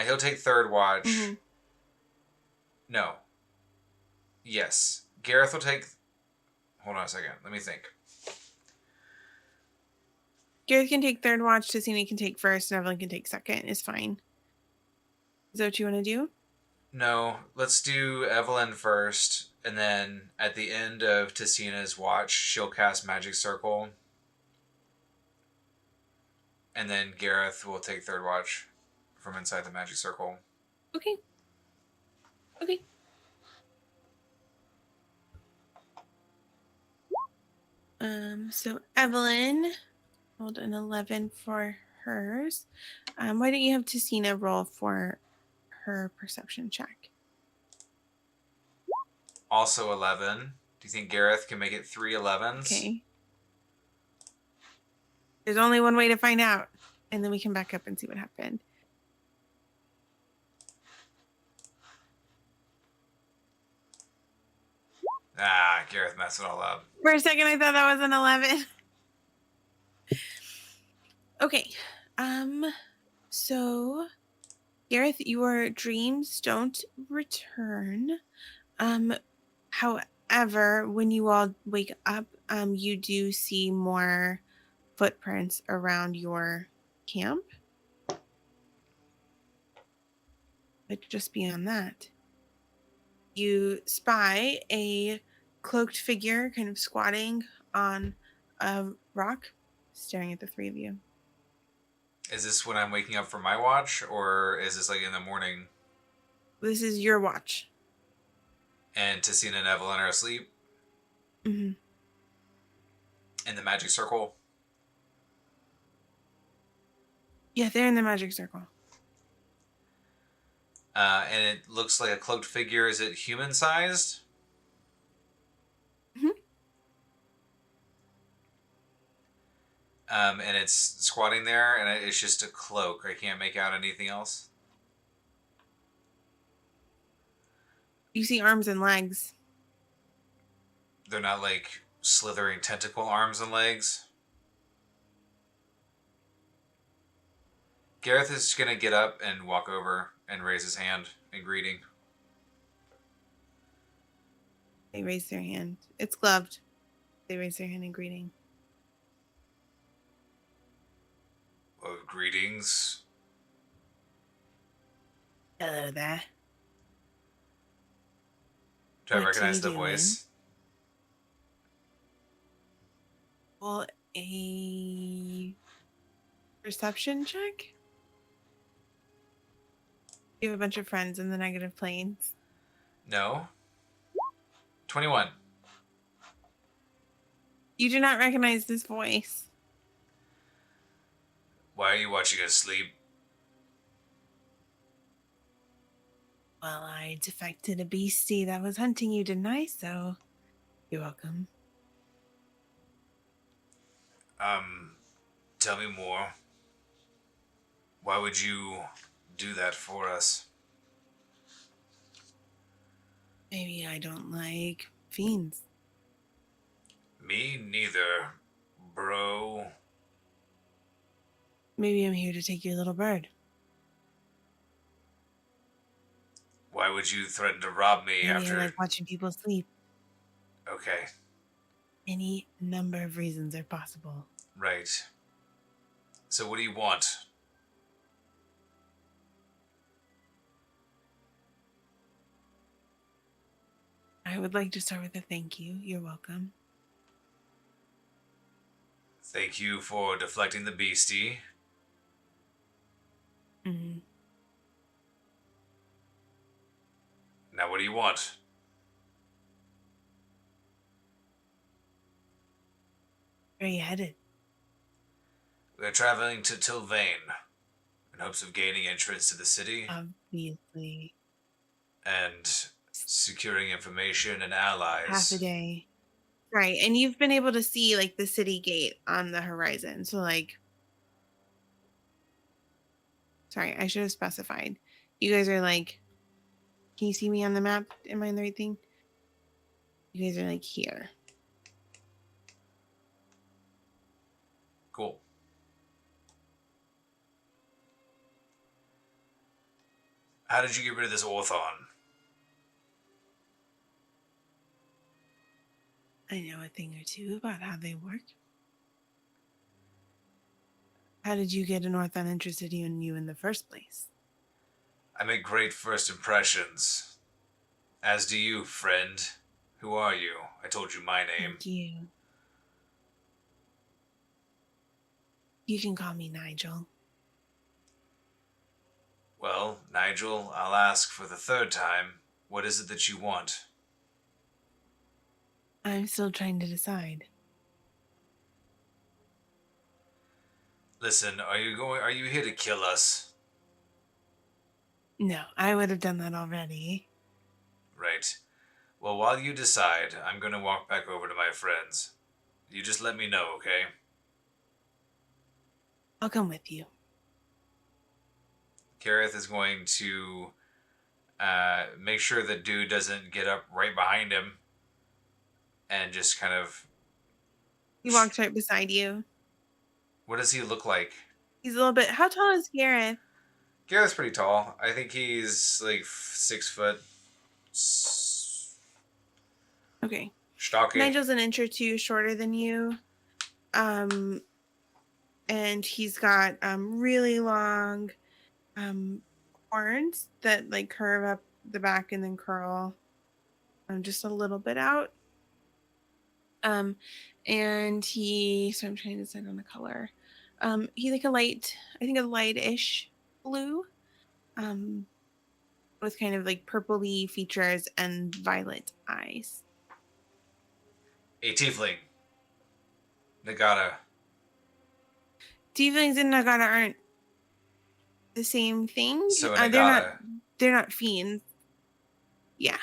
A: He'll take third watch.
B: Mm-hmm.
A: No. Yes. Gareth will take. Hold on a second. Let me think.
B: Gareth can take third watch, Tiziana can take first, and Evelyn can take second. It's fine. Is that what you want to do?
A: No, let's do Evelyn first, and then at the end of Tiziana's watch, she'll cast Magic Circle, and then Gareth will take third watch from inside the Magic Circle.
B: Okay. Okay. So Evelyn rolled an 11 for hers. Why don't you have Tiziana roll for her perception check?
A: Also 11. Do you think Gareth can make it 3 11s?
B: Okay. There's only one way to find out, and then we can back up and see what happened.
A: Gareth messed it all up.
B: For a second, I thought that was an 11. Okay. So Gareth, your dreams don't return. However, when you all wake up, you do see more footprints around your camp. But just beyond that, you spy a cloaked figure kind of squatting on a rock, staring at the three of you.
A: Is this when I'm waking up from my watch, or is this like in the morning?
B: This is your watch.
A: And Tiziana and Evelyn are asleep?
B: Mm-hmm.
A: In the Magic Circle?
B: Yeah, they're in the magic circle.
A: And it looks like a cloaked figure. Is it human-sized?
B: Mm-hmm.
A: And it's squatting there, and it's just a cloak. I can't make out anything else.
B: You see arms and legs.
A: They're not like slithering tentacle arms and legs. Gareth is going to get up and walk over and raise his hand in greeting.
B: They raise their hand. It's gloved. They raise their hand in greeting.
A: Greetings.
B: Hello there.
A: Do I
B: What
A: recognize
B: are
A: the
B: you
A: voice?
B: Well, a perception check? You have a bunch of friends in the negative planes.
A: No. 21.
B: You do not recognize this voice.
A: Why are you watching us sleep?
B: Well, I defected a beastie that was hunting you, didn't I? So, you're welcome.
A: Tell me more. Why would you do that for us?
B: Maybe I don't like fiends.
A: Me neither, bro.
B: Maybe I'm here to take your little bird.
A: Why would you threaten to rob me
B: Maybe
A: after...
B: I like watching people sleep.
A: Okay,
B: Any number of reasons are possible.
A: right. So what do you want?
B: I would like to start with a thank you. You're welcome.
A: Thank you for deflecting the beastie.
B: Mm-hmm.
A: Now what do you want?
B: Where are you headed?
A: We're traveling to Til'Vane in hopes of gaining entrance to the city
B: Obviously.
A: and securing information and allies.
B: Half a day. Right. And you've been able to see like the city gate on the horizon. So Sorry, I should have specified. You guys are like, can you see me on the map? Am I in the right thing? You guys are like here.
A: Cool. How did you get rid of this Orthon?
B: I know a thing or two about how they work. How did you get an Orthon interested in you in the first place?
A: I make great first impressions. As do you, friend. Who are you? I told you my name.
B: Thank you. You can call me Nigel.
A: Well, Nigel, I'll ask for the third time. What is it that you want?
B: I'm still trying to decide.
A: Listen, are you here to kill us?
B: No, I would have done that already.
A: Right. Well, while you decide, I'm gonna walk back over to my friends. You just let me know, okay?
B: I'll come with you.
A: Kareth is going to make sure that dude doesn't get up right behind him and just kind of.
B: He walks right beside you.
A: What does he look like?
B: He's a little bit. How tall is Gareth?
A: Gareth's pretty tall. I think he's like 6 foot.
B: Okay.
A: Stocky.
B: Nigel's an inch or two shorter than you. Um, and he's got really long um horns that like curve up the back and then curl just a little bit out. Um, and so I'm trying to decide on the color. He's like I think a light-ish blue, um, with kind of like purpley features and violet eyes.
A: A tiefling. Negata.
B: Tieflings and Nagata aren't the same thing.
A: So
B: They're not.
A: Negata.
B: They're not fiends. Yeah.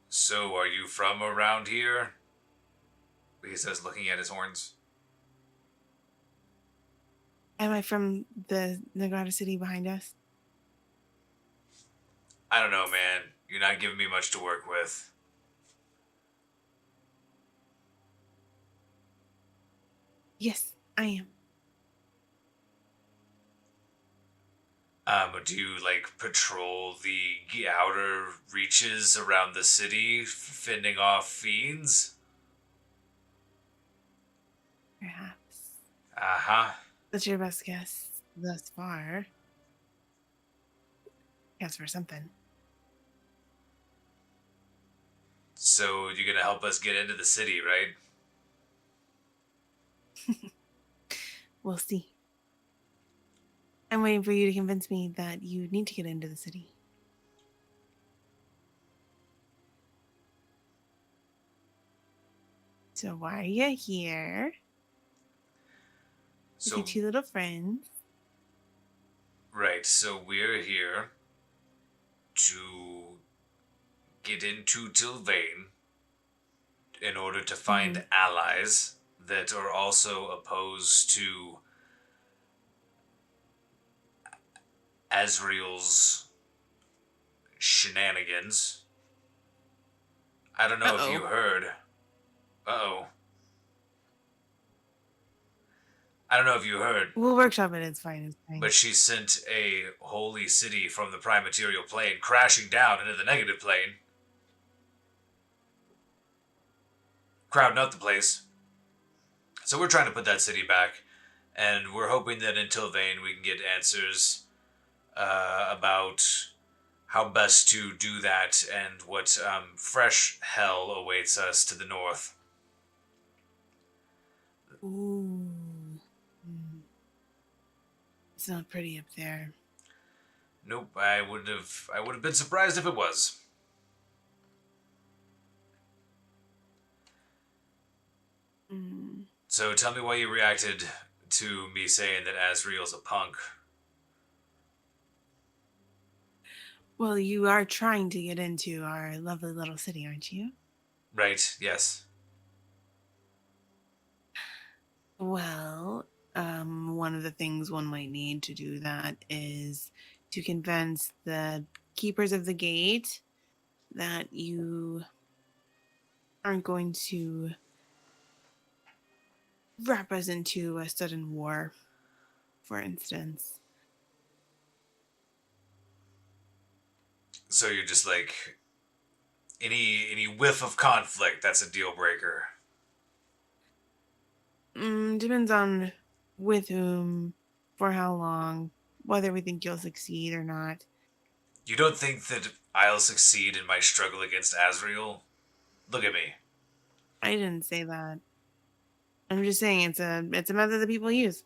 A: So are you from around here? He says, looking at his horns.
B: Am I from the Nagata city behind us?
A: I don't know, man. You're not giving me much to work with.
B: Yes, I am.
A: Do you like patrol the outer reaches around the city, fending off fiends?
B: Perhaps.
A: Uh huh.
B: That's your best guess thus far. Guess for something.
A: So you're gonna help us get into the city, right?
B: We'll see. I'm waiting for you to convince me that you need to get into the city. So why are you here? With your
A: So
B: two little friends.
A: right, so we're here to get into Til'Vane in order to
B: Mm-hmm.
A: find allies that are also opposed to Azriel's shenanigans. I don't know if you
B: Uh-oh.
A: heard. Uh-oh. I don't know if you heard,
B: We'll workshop it. It's fine. It's
A: but
B: fine.
A: she sent a holy city from the prime material plane crashing down into the negative plane, crowding up the place. So we're trying to put that city back, and we're hoping that in Til'Vane we can get answers about how best to do that and what fresh hell awaits us to the north.
B: Ooh. Mm. It's not pretty up there.
A: Nope, I would have been surprised if it was.
B: Mm.
A: So tell me why you reacted to me saying that Azriel's a punk.
B: Well, you are trying to get into our lovely little city, aren't you?
A: Right, yes.
B: Well, one of the things one might need to do that is to convince the keepers of the gate that you aren't going to wrap us into a sudden war, for instance.
A: So you're just like any whiff of conflict, that's a deal breaker.
B: Depends on with whom, for how long, whether we think you'll succeed or not.
A: You don't think that I'll succeed in my struggle against Azrael? Look at me.
B: I didn't say that. I'm just saying it's a method that people use.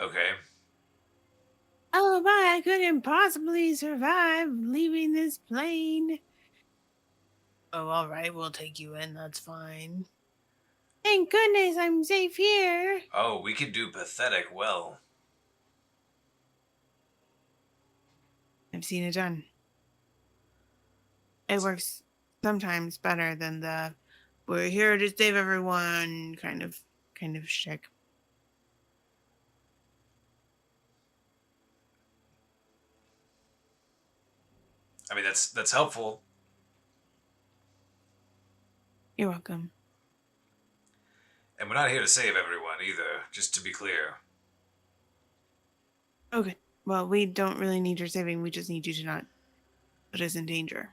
A: Okay.
B: Oh, but I couldn't possibly survive leaving this plane. Oh, all right, we'll take you in. That's fine. Thank goodness I'm safe here.
A: Oh, we can do pathetic well.
B: I've seen it done. It works sometimes better than the "we're here to save everyone" kind of shtick.
A: I mean, that's helpful.
B: You're welcome.
A: And we're not here to save everyone either, just to be clear.
B: Okay. Well, we don't really need your saving. We just need you to not put us in danger.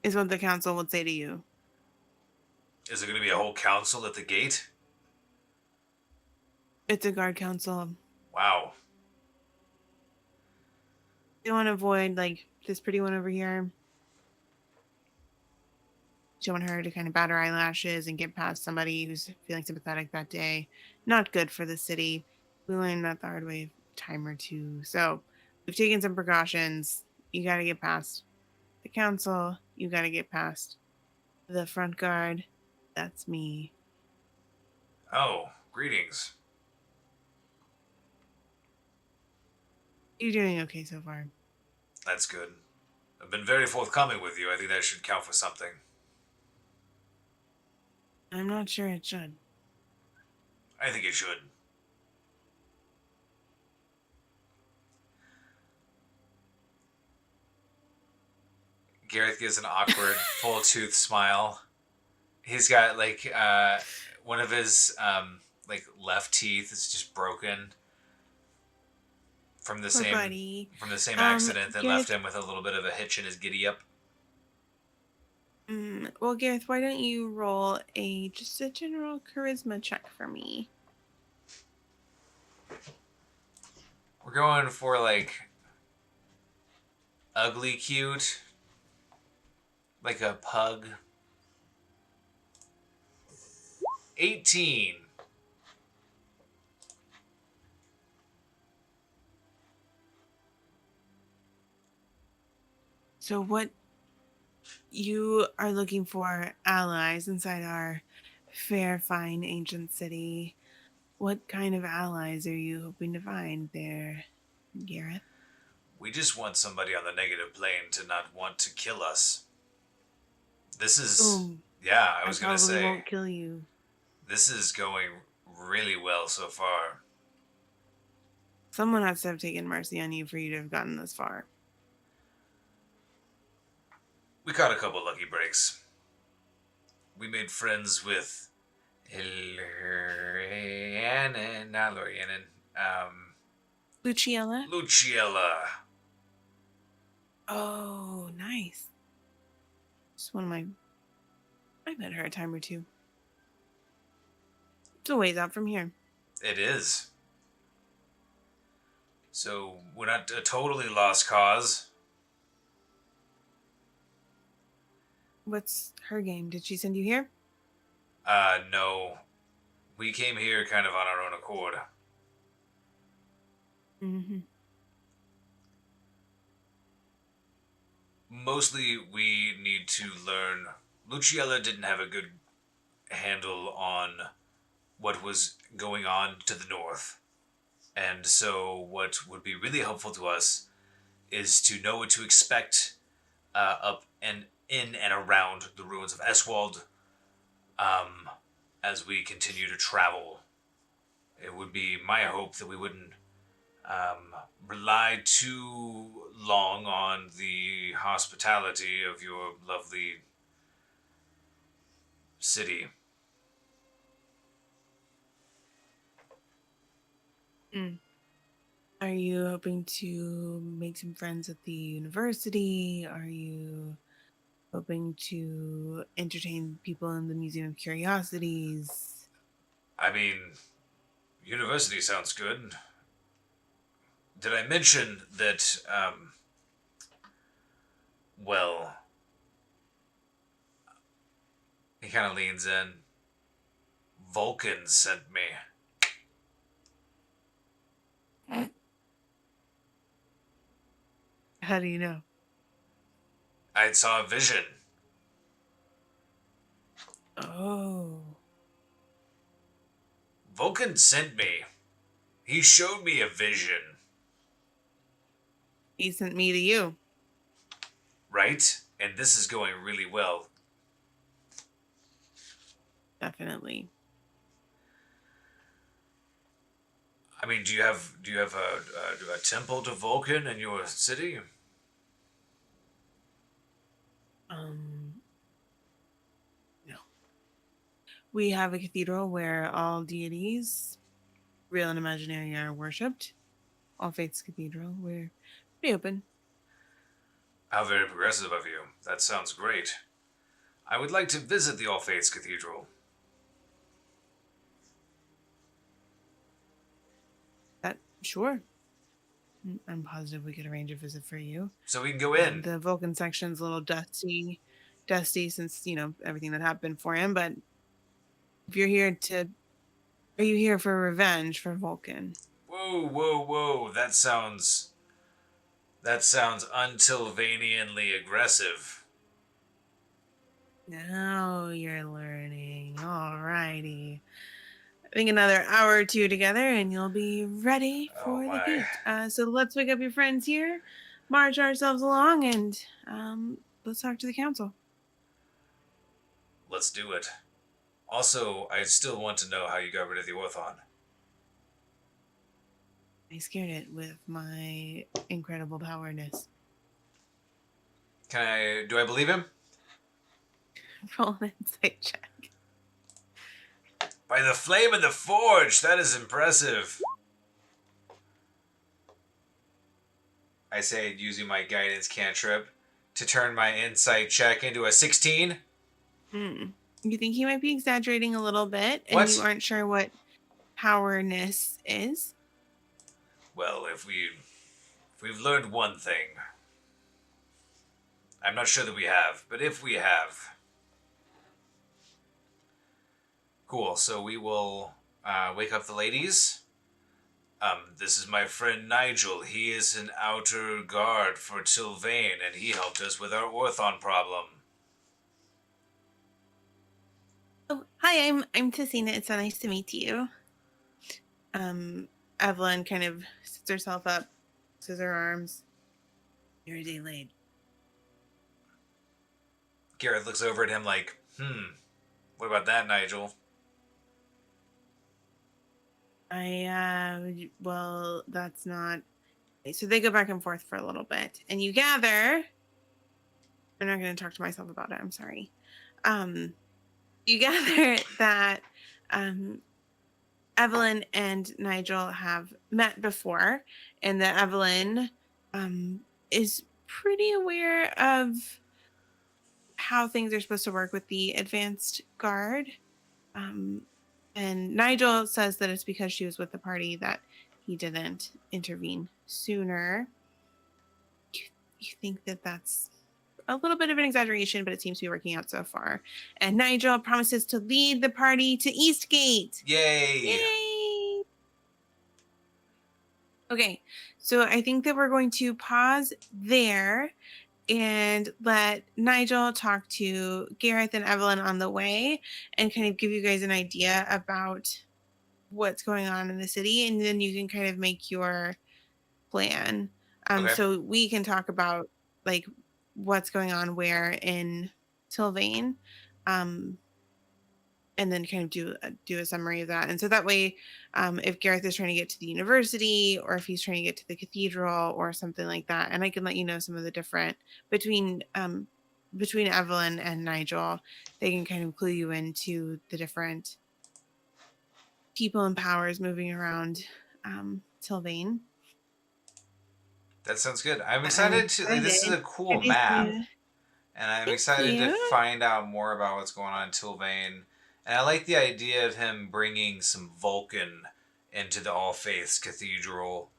B: Is what the council would say to you.
A: Is there going to be a whole council at the gate?
B: It's a guard council.
A: Wow.
B: You want to avoid like this pretty one over here. You want her to kind of bat her eyelashes and get past somebody who's feeling sympathetic that day. Not good for the city. We learned that the hard way a time or two. So we've taken some precautions. You got to get past the council. You got to get past the front guard. That's me.
A: Oh, greetings.
B: You're doing okay so far.
A: That's good. I've been very forthcoming with you. I think that should count for something.
B: I'm not sure it should.
A: I think it should. Gareth gives an awkward, full tooth smile. He's got like one of his like left teeth is just broken from the
B: Poor
A: same
B: buddy.
A: from the same accident that left
B: Gareth,
A: him with a little bit of a hitch in his giddy up.
B: well, Gareth, why don't you roll just a general charisma check for me?
A: We're going for like ugly cute, like a pug. 18.
B: So, what you are looking for allies inside our fair, fine, ancient city. What kind of allies are you hoping to find there, Gareth?
A: We just want somebody on the negative plane to not want to kill us. This is,
B: Oh,
A: yeah, I
B: I
A: was gonna
B: probably
A: say,
B: won't kill you.
A: this is going really well so far.
B: Someone has to have taken mercy on you for you to have gotten this far.
A: We caught a couple lucky breaks. We made friends with Rhiannon, not Rhiannon,
B: Luciella?
A: Luciella.
B: Oh, nice. Just one of my. I met her a time or two. It's a ways out from here.
A: It is. So we're not a totally lost cause.
B: What's her game? Did she send you here?
A: No. We came here kind of on our own accord.
B: Mm-hmm.
A: Mostly we need to learn. Luciella didn't have a good handle on what was going on to the north. And so, what would be really helpful to us is to know what to expect up and in and around the ruins of Eswald. Um, as we continue to travel. It would be my hope that we wouldn't rely too long on the hospitality of your lovely city.
B: Mm. Are you hoping to make some friends at the university? Are you hoping to entertain people in the Museum of Curiosities?
A: I mean, university sounds good. Did I mention that, well, he kind of leans in. Vulcan sent me.
B: How do you know?
A: I saw a vision.
B: Oh,
A: Vulcan sent me. He showed me a vision,
B: he sent me to you.
A: right? And this is going really well.
B: Definitely.
A: I mean, do you have a temple to Vulcan in your city?
B: Um, no. We have a cathedral where all deities, real and imaginary, are worshipped. All Faiths Cathedral. We're pretty open.
A: How very progressive of you. That sounds great. I would like to visit the All Faiths Cathedral,
B: That sure. I'm positive we could arrange a visit for you.
A: so we can go in.
B: The Vulcan section's a little dusty since everything that happened for him. But if you're here to, are you here for revenge for Vulcan?
A: Whoa, whoa, whoa! That sounds untilvanianly aggressive.
B: Now you're learning. Alrighty. I think another hour or two together, and you'll be ready
A: Oh
B: for the
A: my!
B: gate. So let's wake up your friends here, march ourselves along, and let's talk to the council.
A: Let's do it. Also, I still want to know how you got rid of the Orthon.
B: I scared it with my incredible powerness.
A: Can I? Do I believe him?
B: Roll an insight check.
A: By the flame of the forge, that is impressive. I say, using my guidance cantrip to turn my insight check into a 16.
B: Hmm. You think he might be exaggerating a little bit, and you
A: What?
B: aren't sure what powerness is?
A: Well, if we've learned one thing, I'm not sure that we have, but if we have, cool. So we will wake up the ladies. This is my friend Nigel. He is an outer guard for Til'Vane, and he helped us with our Orthon problem.
B: Oh, hi, I'm Tessina. It's so nice to meet you. Um, Evelyn kind of sits herself up, crosses her arms. You're a day late.
A: Gareth looks over at him like, what about that, Nigel?
B: Well, that's not. So they go back and forth for a little bit, and you gather. I'm not going to talk to myself about it. I'm sorry. Um, you gather that um, Evelyn and Nigel have met before, and that Evelyn is pretty aware of how things are supposed to work with the advanced guard. Um, and Nigel says that it's because she was with the party that he didn't intervene sooner. You think that that's a little bit of an exaggeration, but it seems to be working out so far. And Nigel promises to lead the party to Eastgate.
A: Yay!
B: Yay! Okay, so I think that we're going to pause there and let Nigel talk to Gareth and Evelyn on the way and kind of give you guys an idea about what's going on in the city. And then you can kind of make your plan.
A: Okay.
B: So we can talk about like what's going on where in Til'Vane. Um, and then kind of do a summary of that. And so that way, if Gareth is trying to get to the university, or if he's trying to get to the cathedral or something like that, and I can let you know some of the different between between Evelyn and Nigel, they can kind of clue you into the different people and powers moving around Til'Vane.
A: That sounds good. I'm
B: I'm
A: excited to like. This is
B: excited.
A: a cool
B: Ready
A: map,
B: to
A: and I'm
B: thank
A: excited to
B: you.
A: find out more about what's going on in Til'Vane. And I like the idea of him bringing some Vulcan into the All Faiths Cathedral.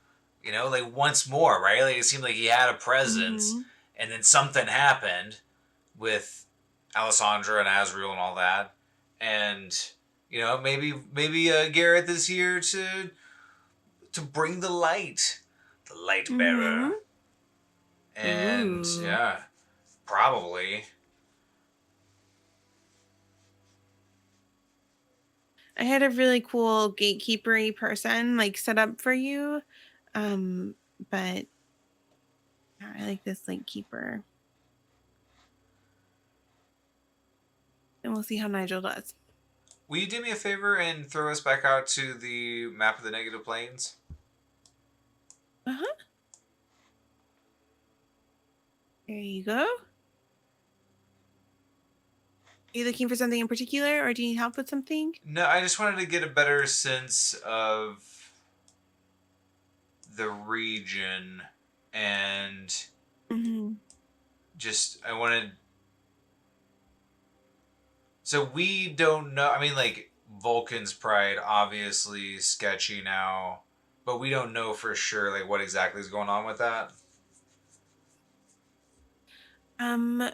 A: You know, like once more, right? Like it seemed like he had a presence,
B: Hmm.
A: and then something happened with Alessandra and Azriel and all that, and you know maybe Gareth is here to bring the light bearer,
B: Hmm.
A: and
B: Ooh.
A: yeah, probably.
B: I had a really cool gatekeepery person like set up for you. Um, but yeah, I like this like keeper. And we'll see how Nigel does.
A: Will you do me a favor and throw us back out to the map of the negative planes?
B: Uh-huh. There you go. Are you looking for something in particular, or do you need help with something?
A: No, I just wanted to get a better sense of the region, and
B: Hmm.
A: just I wanted. So we don't know. I mean, like Vulcan's Pride, obviously sketchy now, but we don't know for sure like what exactly is going on with that.
B: Um,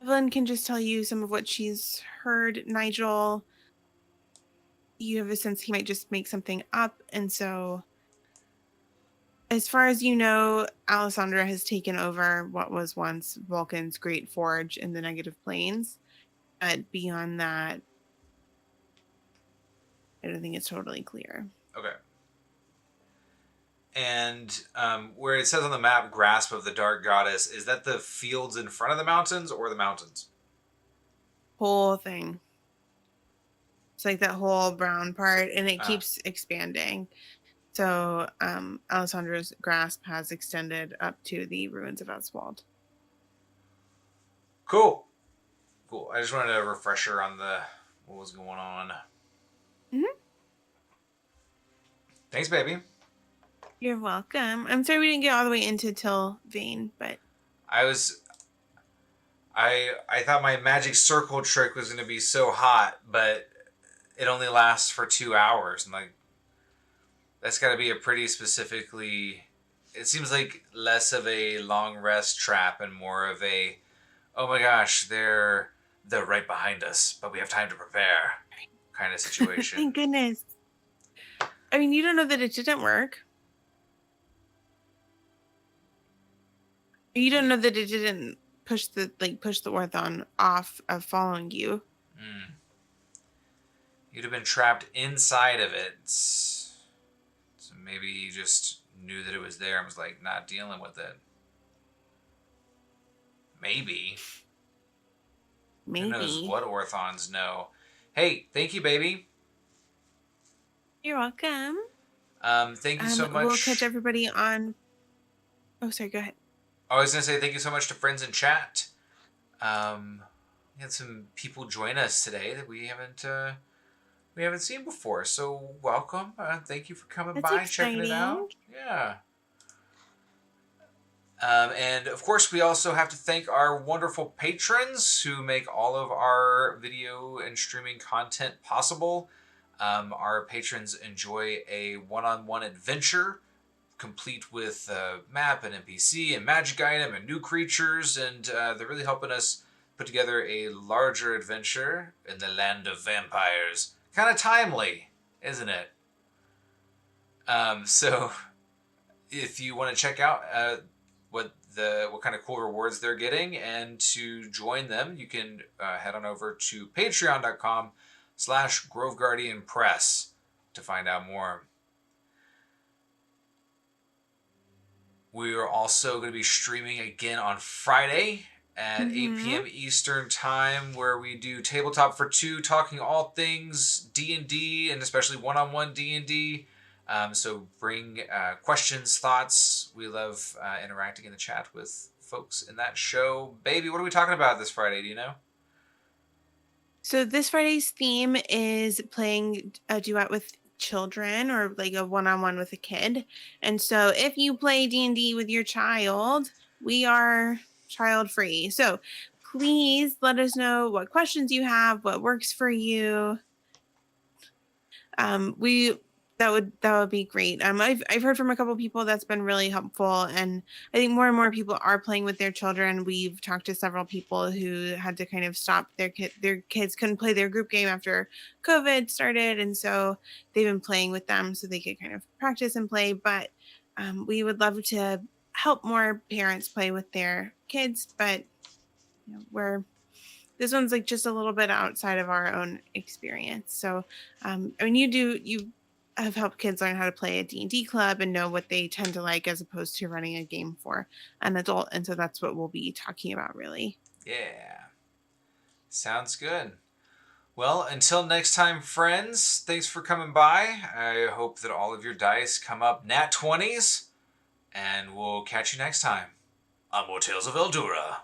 B: Evelyn can just tell you some of what she's heard. Nigel, you have a sense he might just make something up, and so as far as you know, Alessandra has taken over what was once Vulcan's great forge in the negative planes. But beyond that, I don't think it's totally clear.
A: Okay. And where it says on the map, "Grasp of the Dark Goddess," is that the fields in front of the mountains or the mountains?
B: Whole thing. It's like that whole brown part, and it
A: Ah,
B: keeps expanding. So Alessandra's grasp has extended up to the ruins of Aswald.
A: cool, cool. I just wanted a refresher on the what was going on.
B: Hmm.
A: Thanks, baby.
B: You're welcome. I'm sorry we didn't get all the way into Til'Vane, but
A: I was I thought my magic circle trick was going to be so hot, but it only lasts for 2 hours. I'm like, that's got to be a pretty specifically. It seems like less of a long rest trap and more of a, oh my gosh, they're right behind us, but we have time to prepare kind of situation.
B: thank goodness. I mean, you don't know that it didn't work. You don't know that it didn't push the Orthon off of following you.
A: Mm. You'd have been trapped inside of it. So maybe he just knew that it was there and was like not dealing with it. Maybe. Who knows
B: Maybe.
A: what orthons know? Hey, thank you, baby.
B: You're welcome.
A: Thank you so
B: We'll catch
A: much.
B: everybody on. Oh, sorry. Go ahead.
A: I was gonna say thank you so much to friends in chat. We had some people join us today that we haven't seen before. So welcome. Thank you for coming
B: That's
A: by, checking it
B: exciting.
A: out. Yeah. And of course, we also have to thank our wonderful patrons who make all of our video and streaming content possible. Our patrons enjoy a one on one adventure complete with a map and NPC and magic item and new creatures, and they're really helping us put together a larger adventure in the land of vampires. Kind of timely, isn't it? So if you want to check out what kind of cool rewards they're getting and to join them, you can head on over to patreon.com/Grove Guardian Press to find out more. We are also going to be streaming again on Friday at 8
B: Mm-hmm.
A: p.m. Eastern Time, where we do Tabletop for Two, talking all things D&D, and especially one-on-one D&D. So bring questions, thoughts. We love interacting in the chat with folks in that show. Baby, what are we talking about this Friday? Do you know?
B: So this Friday's theme is playing a duet with children or like a one-on-one with a kid. And so if you play D&D with your child, we are child free. So please let us know what questions you have, what works for you. We that would be great. I've heard from a couple people that's been really helpful, and I think more and more people are playing with their children. We've talked to several people who had to kind of stop their kids couldn't play their group game after COVID started, and so they've been playing with them so they could kind of practice and play. But we would love to help more parents play with their kids, but we're this one's like just a little bit outside of our own experience. So, I mean, you have helped kids learn how to play a D&D club and know what they tend to like as opposed to running a game for an adult. And so that's what we'll be talking about, really.
A: Yeah. Sounds good. Well, until next time, friends, thanks for coming by. I hope that all of your dice come up nat 20s, and we'll catch you next time on More Tales of Eldura.